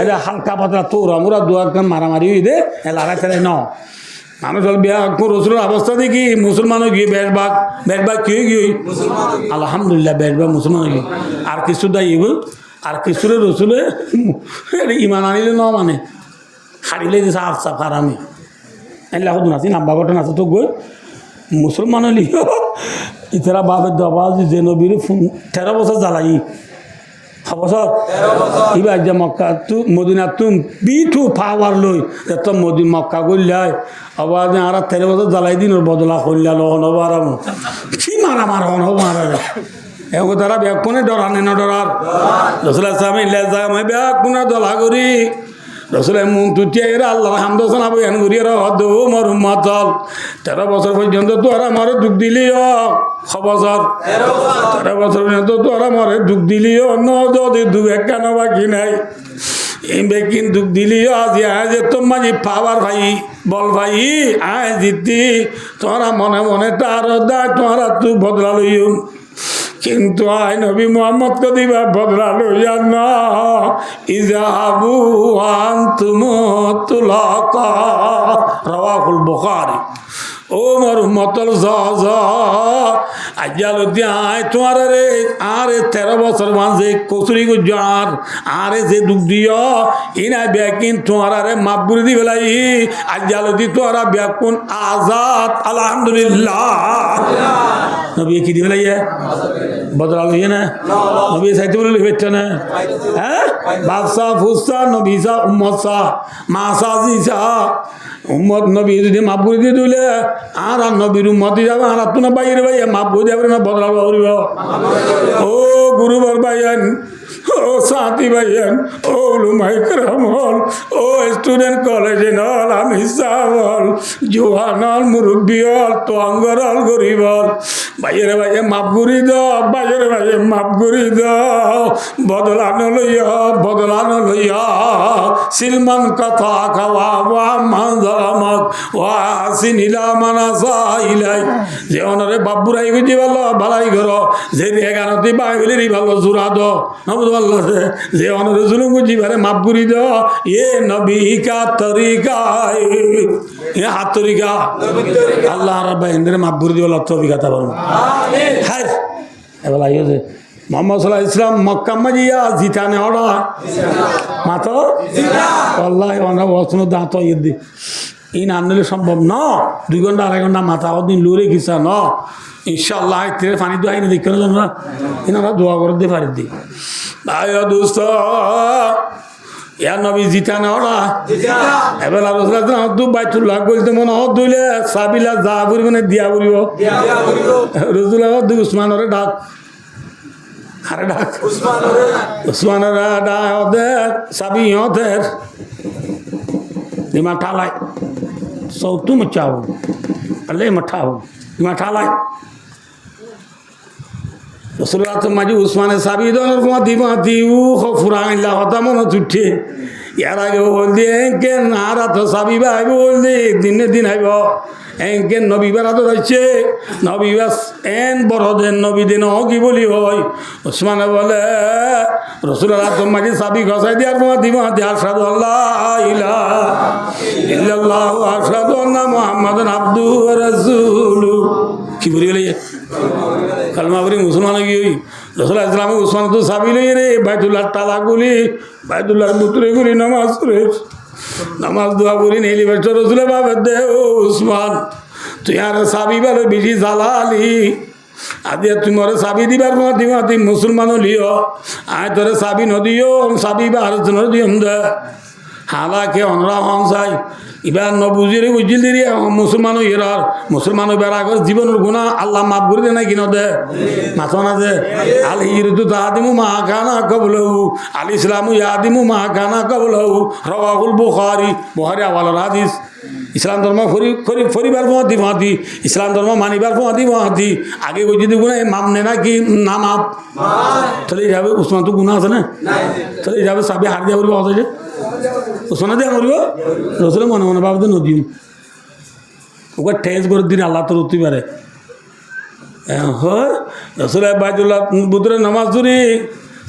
এটা হালকা পাতলা তোর আমরা দু একদম মারামারি হই দে লড়াই ফেলে ন মানুষ বিয়া রসুলের অবস্থা দেখি মুসলমানও গিয়ে বেশবাগ কি গিয়ে আলহামদুলিল্লাহ বেশবাগ মুসলমান গিয়ে আর কিছু দায়ী আর কিছুরে রসুলে ইমান আনিলে ন মানে হারিলে যে সাফ সাফ হারামি এলাহ নাচি নাম্বা ঘটন আছে তো গই মুসলমান হলি ইতারা বাপের দবা যে নবীর 13 বছর জ্বালাই বছর এবার যে মক্কা মদিনা তুম বিঠু পাওয়ার লই এত মক্কা করলাই আবার আর 13 বছর জ্বালাই দিন ওর বদলা করলে হনবার কি মারা মারা এখন তারা ব্যাগ কোনে ডরানে না ডরার রসুল আসলামে ব্যাগ কোনে দলা করি রসুলের মন তুটিয়া এরা আল্লাহ হামদোসান আবহান করিয়ে হদ মরুম মাতল 13 বছর পর্যন্ত তোরা মরে দুঃখ দিলিও 6 বছর 13 বছর পর্যন্ত তোরা মরে দুঃখ দিলিও ন যদি দু একখান বাকি নাই এই বেকিন দুঃখ দিলিও আজি আজ তোমার পাওয়ার ভাই বল ভাই আয় জিতি তোরা মনে মনে তার দায় তোরা তুই বদলা লইও কিন্তু আই নবী মোহাম্মদ কে দিবা বদলা লইয়া না ইজাবু আনতুম তুলাকা রাওয়াহুল বুখারী ও মর মতল আজ্জাল আয় তোমার রে আরে 13 বছর মাঝে কচুরি গুজার আরে যে দুঃখ দিও ইনা ব্যাকিন তোমার রে মাবুরি দি বেলাই আজ্জাল দি তোরা ব্যাকুন আজাদ আলহামদুলিল্লাহ নবী কি দি বেলাই বদলা লইয়ে না নবী সাইতে বলে হইছে না হ্যাঁ বাদশা ফুসা নবী সা উম্মত সা মাসা জিসা উম্মত নবী যদি মাবুরি দি দিলে আর নবীর উম্মতি যাবে আর তুনা বাইরে ভাই মাবুরি যাবে না বদলা করিব ও গুরুবর ভাইয়ান ও সাথী ভাইয়ান ও লুমাই করমল ও স্টুডেন্ট কলেজে নল আমি সাবল জোহানল মুরব্বী হল তো অঙ্গরল গরিব ভাইয়ের ভাইয়ে মাপ করি দাও ভাইয়ের ভাইয়ে মাপ করি দাও বদলানো লইয়া সিলমান কথা খাওয়া ওয়া মানজালামক ওয়া সিনিলা মানাসা ইলাই যে অনরে বাবুরাই বুঝি ভালো ভালাই করো যে এগারোটি বাইবেলেরই ভালো জোড়া দো নবুদ আল্লাহ যে অনরে জুলুম বুঝি ভারে মাপ করি দাও এ নবী কা তরিকা এ হাত তরিকা আল্লাহ রাব্বা ইনদের মাপ করি দিও আল্লাহ তৌফিক আতা করুন আমিন হ্যাঁ এবার আইও যে মোহাম্মদ সাল্লাল্লাহু আলাইহি ওয়াসাল্লাম মক্কা মাজিয়া জিতানে ওড়া মাতো আল্লাহ ওনা ওয়াসনো দাঁত ইদি ইন আনলে সম্ভব না 2 ঘন্টা 2.5 ঘন্টা মাথা ওদিন লুরে গিসা ন ইনশাআল্লাহ তেরে পানি দোয়া ইনে দেখো না ইনারা দোয়া করে দে পারি দি ভাই দোস্ত ইয়া নবী জিতানে ওড়া এবার রাসূলুল্লাহ দু বাইতুল্লাহ কইতে মন হদ দইলে সাবিলা যা পরিমাণে দিয়া পড়িব রাসূলুল্লাহ দু উসমানরে ডাক আরে ডাক উসমানরে ডাক ওদের সাবি ওদের দিমা ঠালাই সৌতু মচাও আলে মঠাও দিমা ঠালাই রাসূলুল্লাহ তো মাজি উসমানে সাবি দনের কো দিমা দিউ খফুরাইলা হতা মন তুঠে ইয়ার আগে বল দিয়ে কে নারা তো সাবি ভাই বল দে দিনে দিন আইব এনকে নবী বেড়া তো যাচ্ছে নবী বাস এন বড় দেন নবী দিন কি বলি হয় উসমানে বলে রাসূলুল্লাহ তো মাঝে সাবি ঘষাই দিয়ার মা দিমা দিয়া আশহাদু আল্লাহ ইলাহা ইল্লাল্লাহ ওয়া আশহাদু আন্না মুহাম্মাদান আবদুহু ওয়া রাসূলুহু কি বলি গেলে কালমা বলি মুসলমান গিয়ে রাসূলুল্লাহ ইসলামে উসমান তো সাবি লই রে বাইতুল্লাহ তালা গুলি বাইতুল্লাহর ভিতরে গুলি নামাজ পড়ে নামাজ দোয়া করি নেলি বেশ রসুলের বাবা দে ও উসমান তুই আর চাবি বেলে বেশি জ্বালালি আদি তোমার চাবি দিবার দিমাতি মুসলমান লিও আয় তোরে চাবি নদিও চাবি বা আর নদিও দে হালাকে অনরা হন চাই এবার নবুজিরে বুঝিল দিদি মুসলমানও ইরার মুসলমানও বেড়া করে জীবনের গুণা আল্লাহ মাফ করে দে না কিনো দে মাথা না দে আল হিরুদু তাহাদিমু মা কানা কবলহু আল ইসলামু ইয়াদিমু মা কানা কবলহু রাওয়াহুল বুখারী বুখারী আওয়ালার হাদিস ইসলাম ধর্ম ফরিবার মহাদি ইসলাম ধর্ম মানিবার মহাদি আগে ওই যদি গুণা মামনে না কি না মাপ তাহলে যাবে উসমান তো গুণা আছে না তাহলে যাবে সাবি হার দিয়া বলবো আছে যে উসমান দিয়া বলব রসুল মনে মনে ভাবতে নদীম ওকে ঠেস করে দিন আল্লাহ তোর উঠতে পারে হয় রসুল বাইদুল্লাহ বুধরে নামাজ ধরি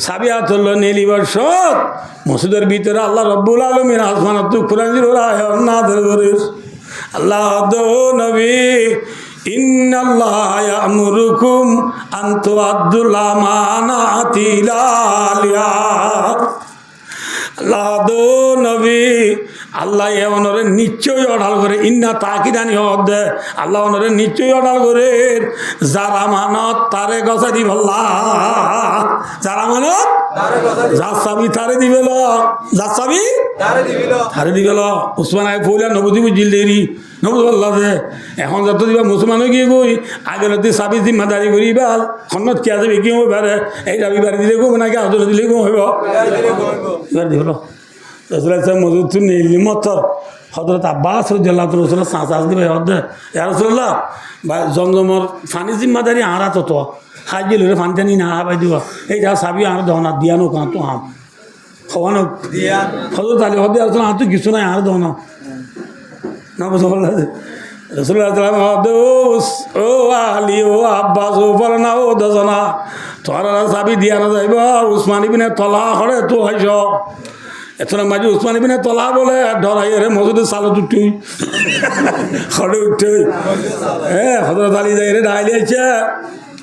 সাবি আতল নীলিবার সব মসজিদের ভিতরে আল্লাহ রব্বুল আলমিন আসমান কুরানির নাদের করিস আল্লাহ নবী ইন্নাল্লাহ ইয়ামুরুকুম আন তুআদ্দুল আমানাতি ইলা আহলিহা আল্লাহ নবী আল্লাহ অনরে নিশ্চয়ই অঢাল করে ইন্না তাকিদানি হদ আল্লাহ অনরে নিশ্চয়ই অঢাল করে যারা মানত তারে গছা দিব যারা মানত যার চাবি তারে দিবেল যার চাবি তারে দিবেল উসমান আই ফৌলা নবুজি বুঝিল দেরি নবুজ বললা যে এখন যত দিবা মুসলমান গিয়ে গই আগে রাতে চাবি জিম্মাদারি করিবা খন্নত কে যাবে কি হবে বারে এই চাবি বাড়ি দিলে গো নাকি আদর দিলে গো হইব এবার দিল রসুল মজুদ নীলি মতর হজরত আব্বাস রসুল্লাহ রসুল চাঁচ দিবে হদ রসুল্লাহ বা জমজমর ফানি জিম্মাদারি আঁরা তত হাজিল হলে ফানি টানি না হাবাই দিব এই যা চাবি আর দহনা দিয়ানো কাঁ তো হাম খাওয়ানো হজরত আলী হদ আসলে আর তো কিছু নাই আর দহনা না বুঝতে পারলাম রসুল্লাহ ও আলী ও আব্বাস ও বল না ও দজনা তোরা চাবি দিয়া না যাইব উসমানী বিনে তলা হরে তো হয়েছ এতটা মাঝে উসমান ইবিনে তলা বলে ডরাই রে মসজিদের সালত উঠি হরে উঠে হজরত আলী যাই রে ডাইলি আছে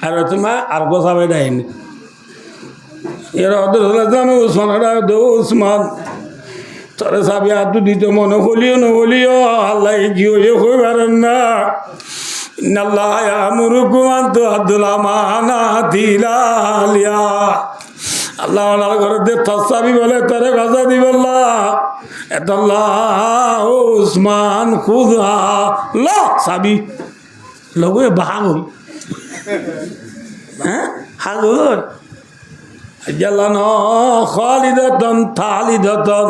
আর তোমার আর গোসাবে ডাইনি এরা উসমান উসমান তোরে চাবি আর তো দিত মনে হলিও নহলিও আল্লাহ জিও যে হয়ে পারেন না ইন্নাল্লাহ ইয়ামুরুকুম আন তুআদ্দুল আমানাতি ইলা আহলিহা আল্লাহ আল্লাহ ঘরে দে তসাবি বলে তারে গাজা দিবল্লা এতাল্লাহ উসমান খুদা ল সাবি লগো বাহাগল হ্যাঁ হাগল আজ্জালান খালিদাতান তালিদাতান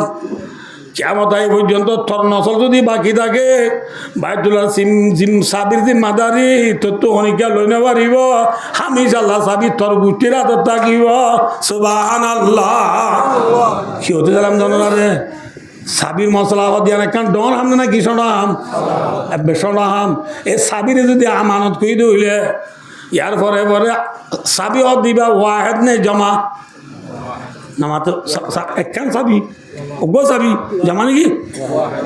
কিয়ামত আই পর্যন্ত তোর নসল যদি বাকি থাকে বাইতুল্লাহ সাবির জিম্মাদারি তোর তো হনিকা লই না পারিব আমি আল্লাহ সাবি তোর গুটির হাতত থাকিব সুবহানাল্লাহ কি হতে গেলাম জানো রে সাবির মশলা দিয়া না কারণ ডর হাম না কি শোনাম বেশনাম এই সাবিরে যদি আমানত কই দইলে ইয়ার পরে পরে সাবি দিবা ওয়াহেদ নে জমা নামা তো একখান সাবি ওগো সাবি জমা নাকি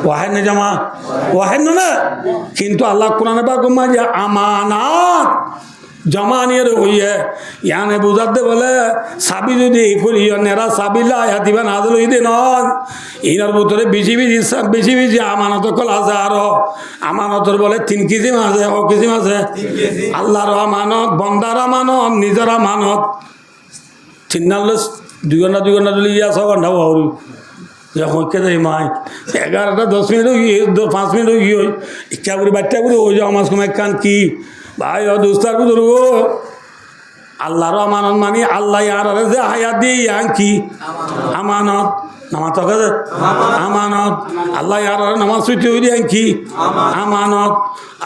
ওয়াহেদ নে জমা ওয়াহেদ না কিন্তু আল্লাহ কোরআনে পাক যে আমানাত জমা নিয়ে হইয়ে ইয়ানে বুঝাতে বলে সাবি যদি এই করি নেরা সাবিলা হাতিবা না দিল ইদে নন ইনার ভিতরে বেশি বেশি আমানত কল আছে আরো আমানতর বলে 3 কেজি মাঝে ও কেজি মাঝে আল্লাহর আমানত বন্দার আমানত নিজের আমানত 3 নালে 2 ঘন্টা দিলে 6 ঘন্টা হল যখন কে যাই মাই 11টা 10 মিনিট হই 5 মিনিট হই ইচ্ছা করে বাচ্চা করে ওই যে আমার সময় কান কি ভাই ও দোস্তার বুঝলো আল্লাহর আমানত মানি আল্লাহ আর যে হায়াত দিয়ে ইয়াং কি আমানত নামাজ তো আমানত আল্লাহ আর নামাজ পড়তে হই দিয়ে কি আমানত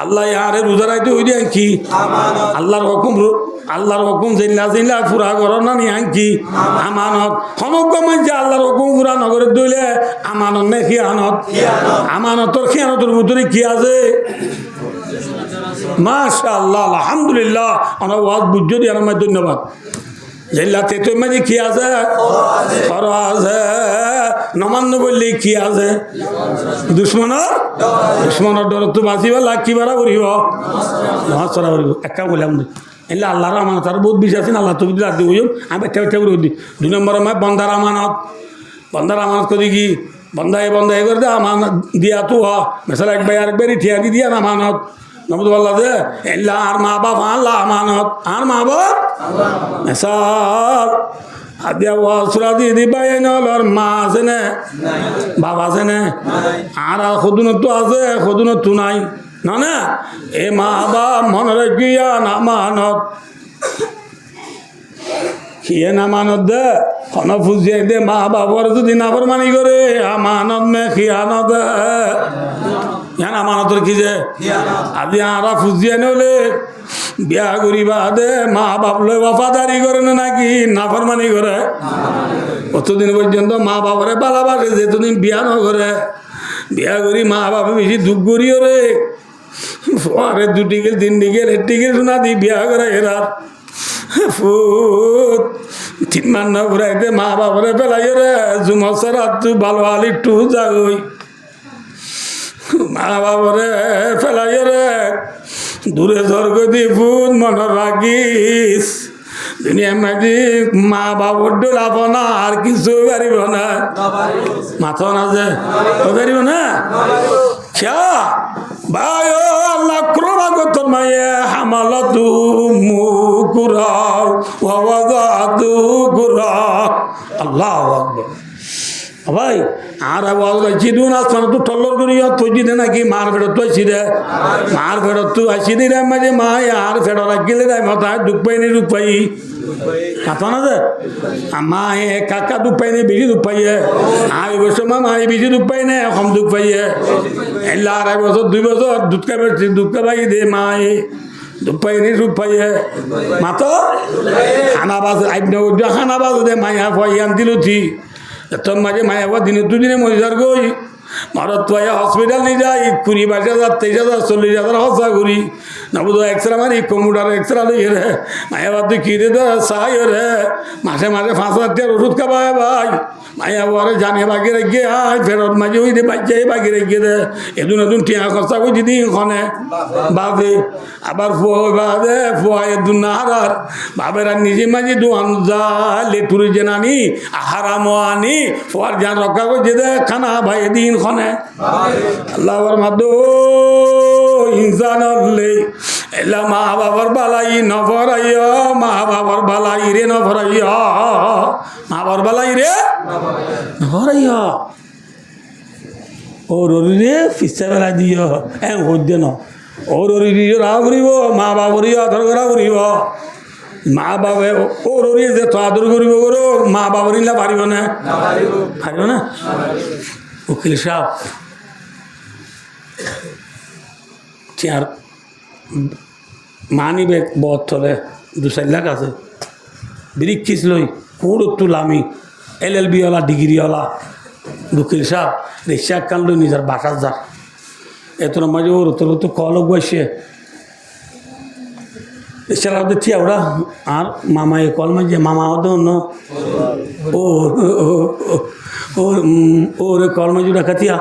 আল্লাহ আর রোজা রাখতে হই দিয়ে কি আল্লাহর হুকুম জিল্লা পুরা করো না নি কি আমানত সমগ্র মানুষ আল্লাহর হুকুম পুরা নগরে দইলে আমানত নে খিয়ানত আমানতর খিয়ানতর ভিতরে কি আছে মাশাআল্লাহ আলহামদুলিল্লাহ আমার ওয়াজ বুঝছো দিয়ে আমার ধন্যবাদ জেলাতে তো মানে কি আছে খর আছে নমান্য বললে কি আছে দুশ্মনের ডর তো বাঁচিব লাখি বাড়া করিব নামাজ পড়া করিব একা বললাম এলে আল্লাহর আমানত আর বহুত বিশ্বাস আছে আল্লাহ তো রাখতে বুঝুন আমি একটা করে দিই 2 নম্বর আমার বন্দার আমানত করি কি বন্ধা এ করে দে আমানত দিয়া তো মেসালা একবার আরেকবারই ঠিয়া দি দিয়া আমানত নবুদ বললা যে এল্লা আর মা বাপ আল্লাহ আমানত আর মা বাপ সব আদিয়া ওয়াসুরা দিদি ভাই নলর মা আছে না বাবা আছে না আর সদুনত আছে সদুনত নাই না না এ মা বাপ মনে রাখিয়া না মানত খিয়ে না মানত দে খন ফুজিয়ে দে মা বাবার যদি নাফরমানি করে আমানত মে খিয়ানত ইয়ান আমানতর কি যে আদি আরা ফুজিয়ে নলে বিয়া করিবা দে মা বাপ লই ওয়াফাদারি করে না নাকি নাফরমানি করে কতদিন পর্যন্ত মা বাবারে ভালোবাসে যেতদিন বিয়া ন করে বিয়া করি মা বাপে বেশি দুঃখ করিও রে আরে 2 টিকেল 3 টিকেল 1 টিকেল শোনা দি বিয়া করে এরা ফুট 3 মান না ঘুরাইতে মা বাবারে পেলাই রে জুমসরা তু ভালো আলি টু যাই মা বাবারে ফেলাই রে দূরে স্বর্গ দি ফুট মনে রাখিস দুনিয়া মাঝি মা বাবার ডোলাব না আর কিছু পারিব না মাথা না যে পারিব না খেয়া ভাই আল্লাহ ক্রমাগত মায়ে হামালাতু মুকুরাও ওয়াদাতু কুরাও আল্লাহু আকবার ভাই আর আওয়াজ লাগছি দুন আসমান তো টল্লর করিয়া তুই দিনে নাকি মার ফেরত তুই ছিরে মার ফেরত তুই আসি দিলে মাঝে মা আর ফেরত রাখিলে রে মাথায় দুঃখ পাইনি রূপ পাই মাথা না যে মা এ কাকা দুঃখ পাইনি বেশি দুঃখ পাইয়ে আর বছর মা মাই বেশি দুঃখ পাই না কম দুঃখ পাইয়ে এলা 2.5 বছর 2 বছর দুঃখ পাই দে মা এ দুঃখ পাইনি রূপ পাইয়ে মাতো খানা বাজ খানা বাজ দে মায়া পাইয়ান দিলুথি তোর মাঝে মায়াবা দিনে 2 দিনে মরে যার গই ভারত তো হসপিটাল নিয়ে যাই 20,000 22,000 40,000 হসা ঘুরি না বুধ এক্সরা মারি কম্পিউটার এক্সরা লইয়ে রে মায়াবা তুই কিনে দে সাই রে মাসে মাসে 5,000 টাকার ওষুধ খাবায় ভাই মায়াবারে জানে বাকি রেখে আয় ফেরত মাঝে ওই দে বাচ্চাই বাকি রেখে দে এদুন এদুন টিয়া খরচা করে দিদি ওখানে বাদে আবার ফুয়া দে ফুয়া এদুন না হারার বাবের আর নিজে মাঝে দোয়ান যা লেটুরি যে নানি হারামো আনি ফুয়ার যান রক্ষা করে দে খানা ভাই দিন খনে আল্লাহর মাদো ইনসান হলে এলা মা বাবার বালাই নফরাইয়া মা বাবার বালাই রে নফরাইয়া মা বাবার বালাই রে নফরাইয়া ওর রে ফিসা বেলা দিও হ্যাঁ হদ্দে ন ওর রা ঘুরিব মা বাবর আদর করা ঘুরিব মা বাবা ওর যে তো আদর করিব করো মা বাবর ইলা পারিব না পারিব না উকিল সাহেব আর মানি বেগ বহুত চলে 2-4 লাখ আছে ব্রিক্স লই পুরো তুলামি LLB ওলা ডিগ্রিওয়ালা উকিল সাহেব রিক্সা কান লই নিজের বাসার যা এত মাঝে ওর তোর তো কল বসে রিক্সা লাগতে থিয়া ওরা আর মামা এ কল মাঝে মামা হতো অন্য ওরে কল মাঝে রাখা থিয়া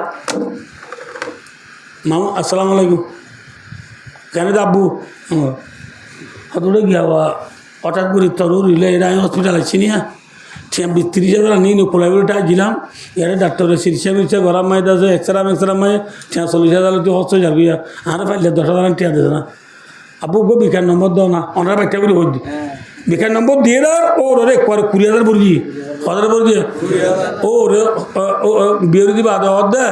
মামা আসসালামু আলাইকুম কেন আব্বু হতটা গিয়া হঠাৎ করে তরুর ইলে এরা হসপিটাল আসছি নিয়া 30,000 নিয়ে কোলাইবুলটা দিলাম এরা ডাক্তারের চিকিৎসা মিরসা গরম মাই দাস এক্সরা মাই 40,000 হচ্ছে যার গিয়া আর পাইলে 10,000 টিয়া দিত না আব্বু গো বিকার নম্বর দাও না ওনারা বাচ্চা করে হই বিকার নম্বর দিয়ে দাও ওর একবার 20,000 পড়ি হাজার পড়ি ওর বিয়ে দিবা দে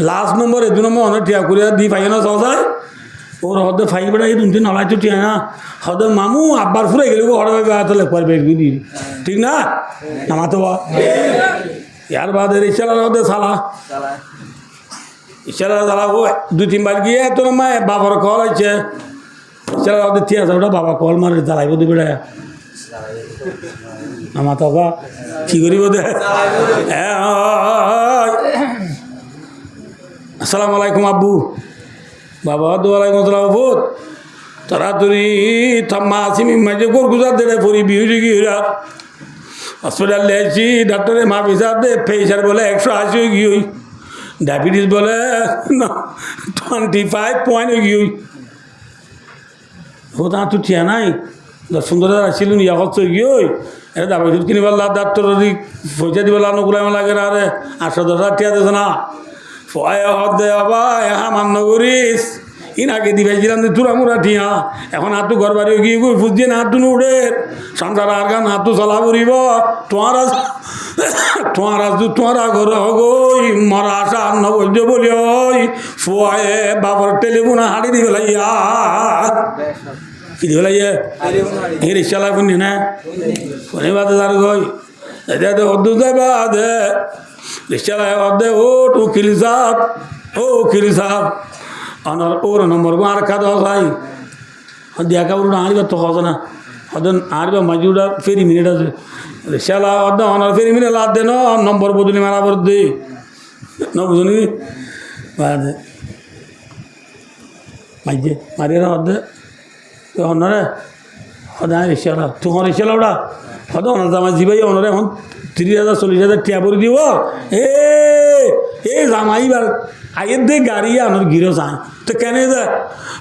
লাস্ট নম্বর 2 নম্বর অনেক টিয়া 20,000 দিয়ে পাই না সহসায় ওর হদে ফাই বেড়া এই 2-3 নলাই তো টিয়া না হদে মামু আব্বার ফুরে গেলে ওরা তাহলে একবার বের দি ঠিক না নামাতো ইয়ার বাদে রিক্সালা হদে সালা রিক্সালা সালা ও 2-3 বার গিয়ে তোর মা বাবার কল আছে রিক্সালা হদে টিয়া ওটা বাবা কল মারে জ্বালাইব দি বেড়া নামাতো কি করিব দে আসসালামু আলাইকুম আব্বু বাবা ওয়ালাইকুম আসসালাম বহুত তাড়াতাড়ি থাম্মা আসিমি মাঝে গোর গুজার দেড়ে পরি বিহুজি গিয়ে হসপিটাল লেছি ডাক্তারে মা বিচার দে প্রেশার বলে 180 হয়ে গিয়ে ডায়াবেটিস বলে 25 পয়েন্ট হয়ে গিয়ে ও তা তো ঠিয়া নাই 10-15,000 আসছিল ইয়া খরচ হয়ে গিয়ে এটা দাবাই দুধ কিনিবার ডাক্তার পয়সা দিবার অনুকূলাম লাগে না আরে 800-10,000 টিয়া দিস না ফয় হদ দে বাবা মান্য করিস ইনাকে দিবাইছিলাম যে তুরা মুরা টিয়া এখন হাতু ঘর বাড়ি গিয়ে গই ফুজিয়ে না হাতু উড়ে সংসার আর গান হাতু চলা পড়িব তোমার তোমারা ঘর গই মরা আসা নবৈদ্য বলি ওই ফুয়ায়ে বাবার টেলিফোন হাড়ি দি ফেলাইয়া কি দি ফেলাইয়া এই রিক্সালা শুনি না শুনি বাদে তার গই এটা তো অদ্দু যাবা দে রিক্সালা অর্ধে ও উকিল সাহ অনার ওর নম্বর আর কাদা ভাই দেখা বলুন আনিবা তো হবে না হদন আনিবা মাজুটা ফেরি মিনিট আছে রিক্সালা অর্ধে অনার ফেরি মিনিট লাভ দে নম্বর বদলি মারা বর দে ন বুঝলি বাদে মাইজে মারিয়ে না অর্ধে অনারে হদা রিক্সালা তোমার রিক্সালা ওটা হদা অনার জামাই জিবাই অনারে এখন 30,000 40,000 টিয়া পরে দিব এ জামাইবার আয়ের দে গাড়ি আনার গিরো চাই তো কেন দে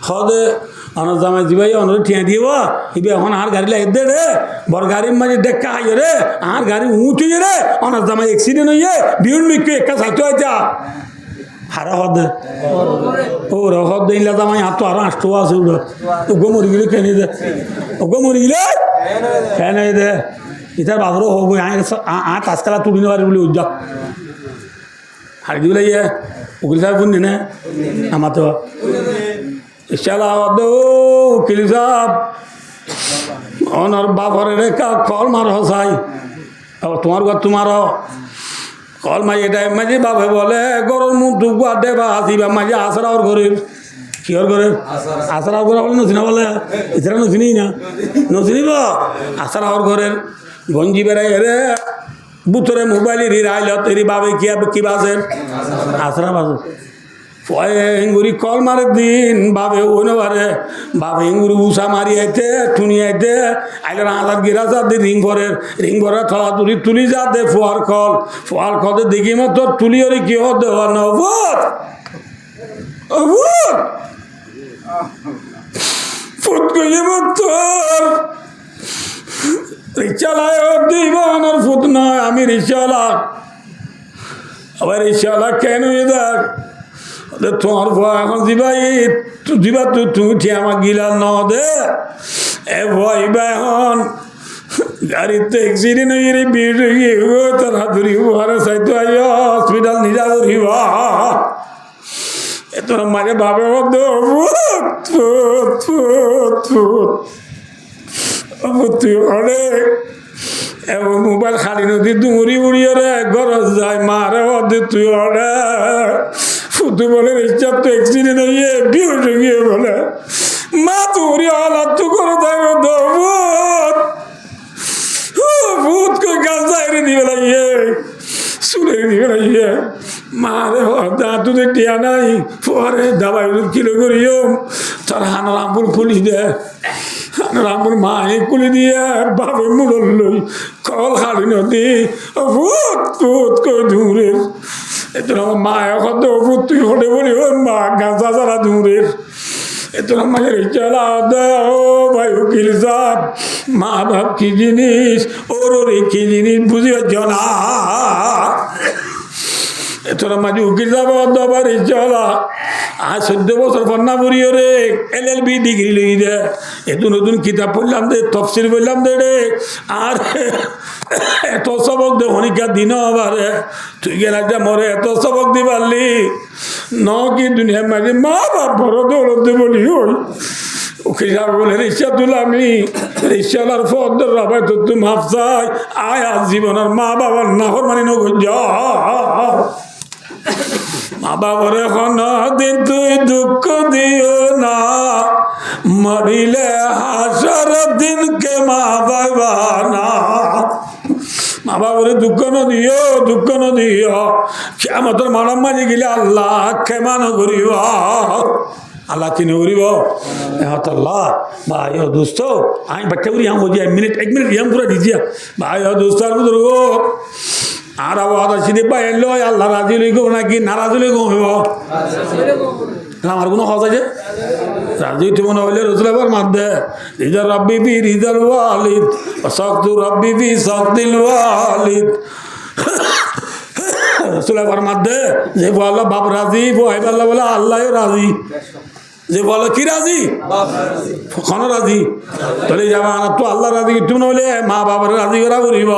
হদে অনার জামাই জিবাই অনার টিয়া দিব ইবে এখন আর গাড়ি লাগে দে রে বড় গাড়ির মাঝে দেখা আই রে আর গাড়ি উঁচু রে অনার জামাই অ্যাক্সিডেন্ট হইয়ে বিউন মিকে একা সাইতে হইতা হারা হদে ও রে হদে ইলা জামাই হাত তো আর আষ্ট আছে উড়ো ওগো মরি গেলে কেন দে ওগো মরি গেলে কেন দে ইতার বাবরও হব আজকাল তুলি নেবার বলে উজ্জা হাড়ি দিবলে ইয়ে উকিল সাহেব শুনি না আমার তো ইশালা উকিল সাহেব অনার বাপরে রেখা কল মার হসাই তোমার ঘর তোমার কল মাই এটাই মাঝে বাপে বলে গরর মুখ ঢুকবা দেবা আসিবা মাঝে আসরা ওর ঘরের কি ওর ঘরের আসরা ওর ঘরে বলে নচিনা বলে এছাড়া নচিনি না নচিনিব আসরা ওর ঘরের গঞ্জি বেড়াই রে বুথরে মোবাইল আইলত এরি বাবে কি বাজেন আসরা বাজে হিঙ্গুরি কল মারে দিন বাবে ওনে বারে বাবে হিঙ্গুরি উষা মারি আইতে টুনি আইতে আইলে আলাদ গিরা যা দে রিং ভরে থলা তুলি যা দে ফোয়ার কল দেখি মতো তুলি ওরে কি হত দেওয়া নবত ফুট কইয়ে মতো রিক্সালায় দিব আমার ফুট নয় আমি রিক্সাওয়ালা আবার রিক্সাওয়ালা কেন দেখ তোমার ভয় এখন দিবা তুমি ঠিক আমার গিলা ন দে এ ভয় বা এখন গাড়িতে অ্যাক্সিডেন্ট হয়ে রে বিট হয়ে তারা ধরিব আরে সাইতে আইয়া হসপিটাল নিজা ধরিব এ তোর মাঝে ভাবে তুই অনেক এবং মোবাইল খালি নদী দুমুড়ি উড়িয়ে রে গরজ যায় মারে অদে তুই অনেক ফুটু বলে রিক্সার তো অ্যাক্সিডেন্ট হয়ে বিউট গিয়ে বলে মা তুরি হালাত তো করে থাকবে ভূত কই গাছ যাইরে দিবে লাগিয়ে শুনে দিবে লাগিয়ে মারে দাঁতু দে টিয়া নাই পরে দাবাই কিলো করিও তোর হানার আম্বুল খুলি দে রামুর মা কুলি দিয়ে বাপে মুড়ল লই কল খালি নদী ভূত ভূত কই দূরের এত আমার মা এখন তো ভূত তুই হটে বলি ওর মা গাঁজা যারা দূরের এত মায়ের চালা ও ভাই উকিল সাহেব মা বাপ কি জিনিস ওর কি জিনিস বুঝিও না তোরা মাঝে উকিল যাব দবার চলা আর 14 বছর পন্না পড়িও রে LLB ডিগ্রি লই দে এত নতুন কিতাব পড়লাম দে তফসির বললাম দে রে আর এত সবক দে হনিকা দিন আবারে তুই গেল একটা মরে এত সবক দি পারলি ন কি দুনিয়ার মাঝে মা বাপ বড় দৌলত দে বলি ওই উকিল সাহেব বলে রিক্সা তুলামি রিক্সাওয়ালার ফদ রাবাই তো তুমি মাফ চাই আয় আজ জীবনের মা বাবার নাহর মানি নগর মা বাবার এখন দিন তুই দুঃখ দিও না মরিলে হাসার দিনকে মা বাবা না মা বাবার দুঃখ ন দিও কেমতর মানব মাঝে গেলে আল্লাহ ক্ষমা নগরিব আল্লাহ কি নগরিব আল্লাহ ভাই দোস্ত আমি বাচ্চা করি हम हो जाए एक मिनट हम पूरा दीजिए भाई दोस्त बुजुर्ग আর আবার সিধে পাইল আল্লাহ রাজি লই গো নাকি নারাজ লই গো হইব আমার কোনো কথা আছে রাজি তুমি মনে হইলে রসুল আবার মার দে রিজার রব্বি বি রিজার ওয়ালিদ ওয়াসাকতু রব্বি বি সাকদিল ওয়ালিদ রসুল আবার মার দে যে আল্লাহ বাপ রাজি আল্লাহ বলে আল্লাহ রাজি যে বলো কি রাজি, কখনো রাজি, তাহলে যাবা তো আল্লাহ রাজি, তুমি বলে মা বাবার রাজি করা করিব।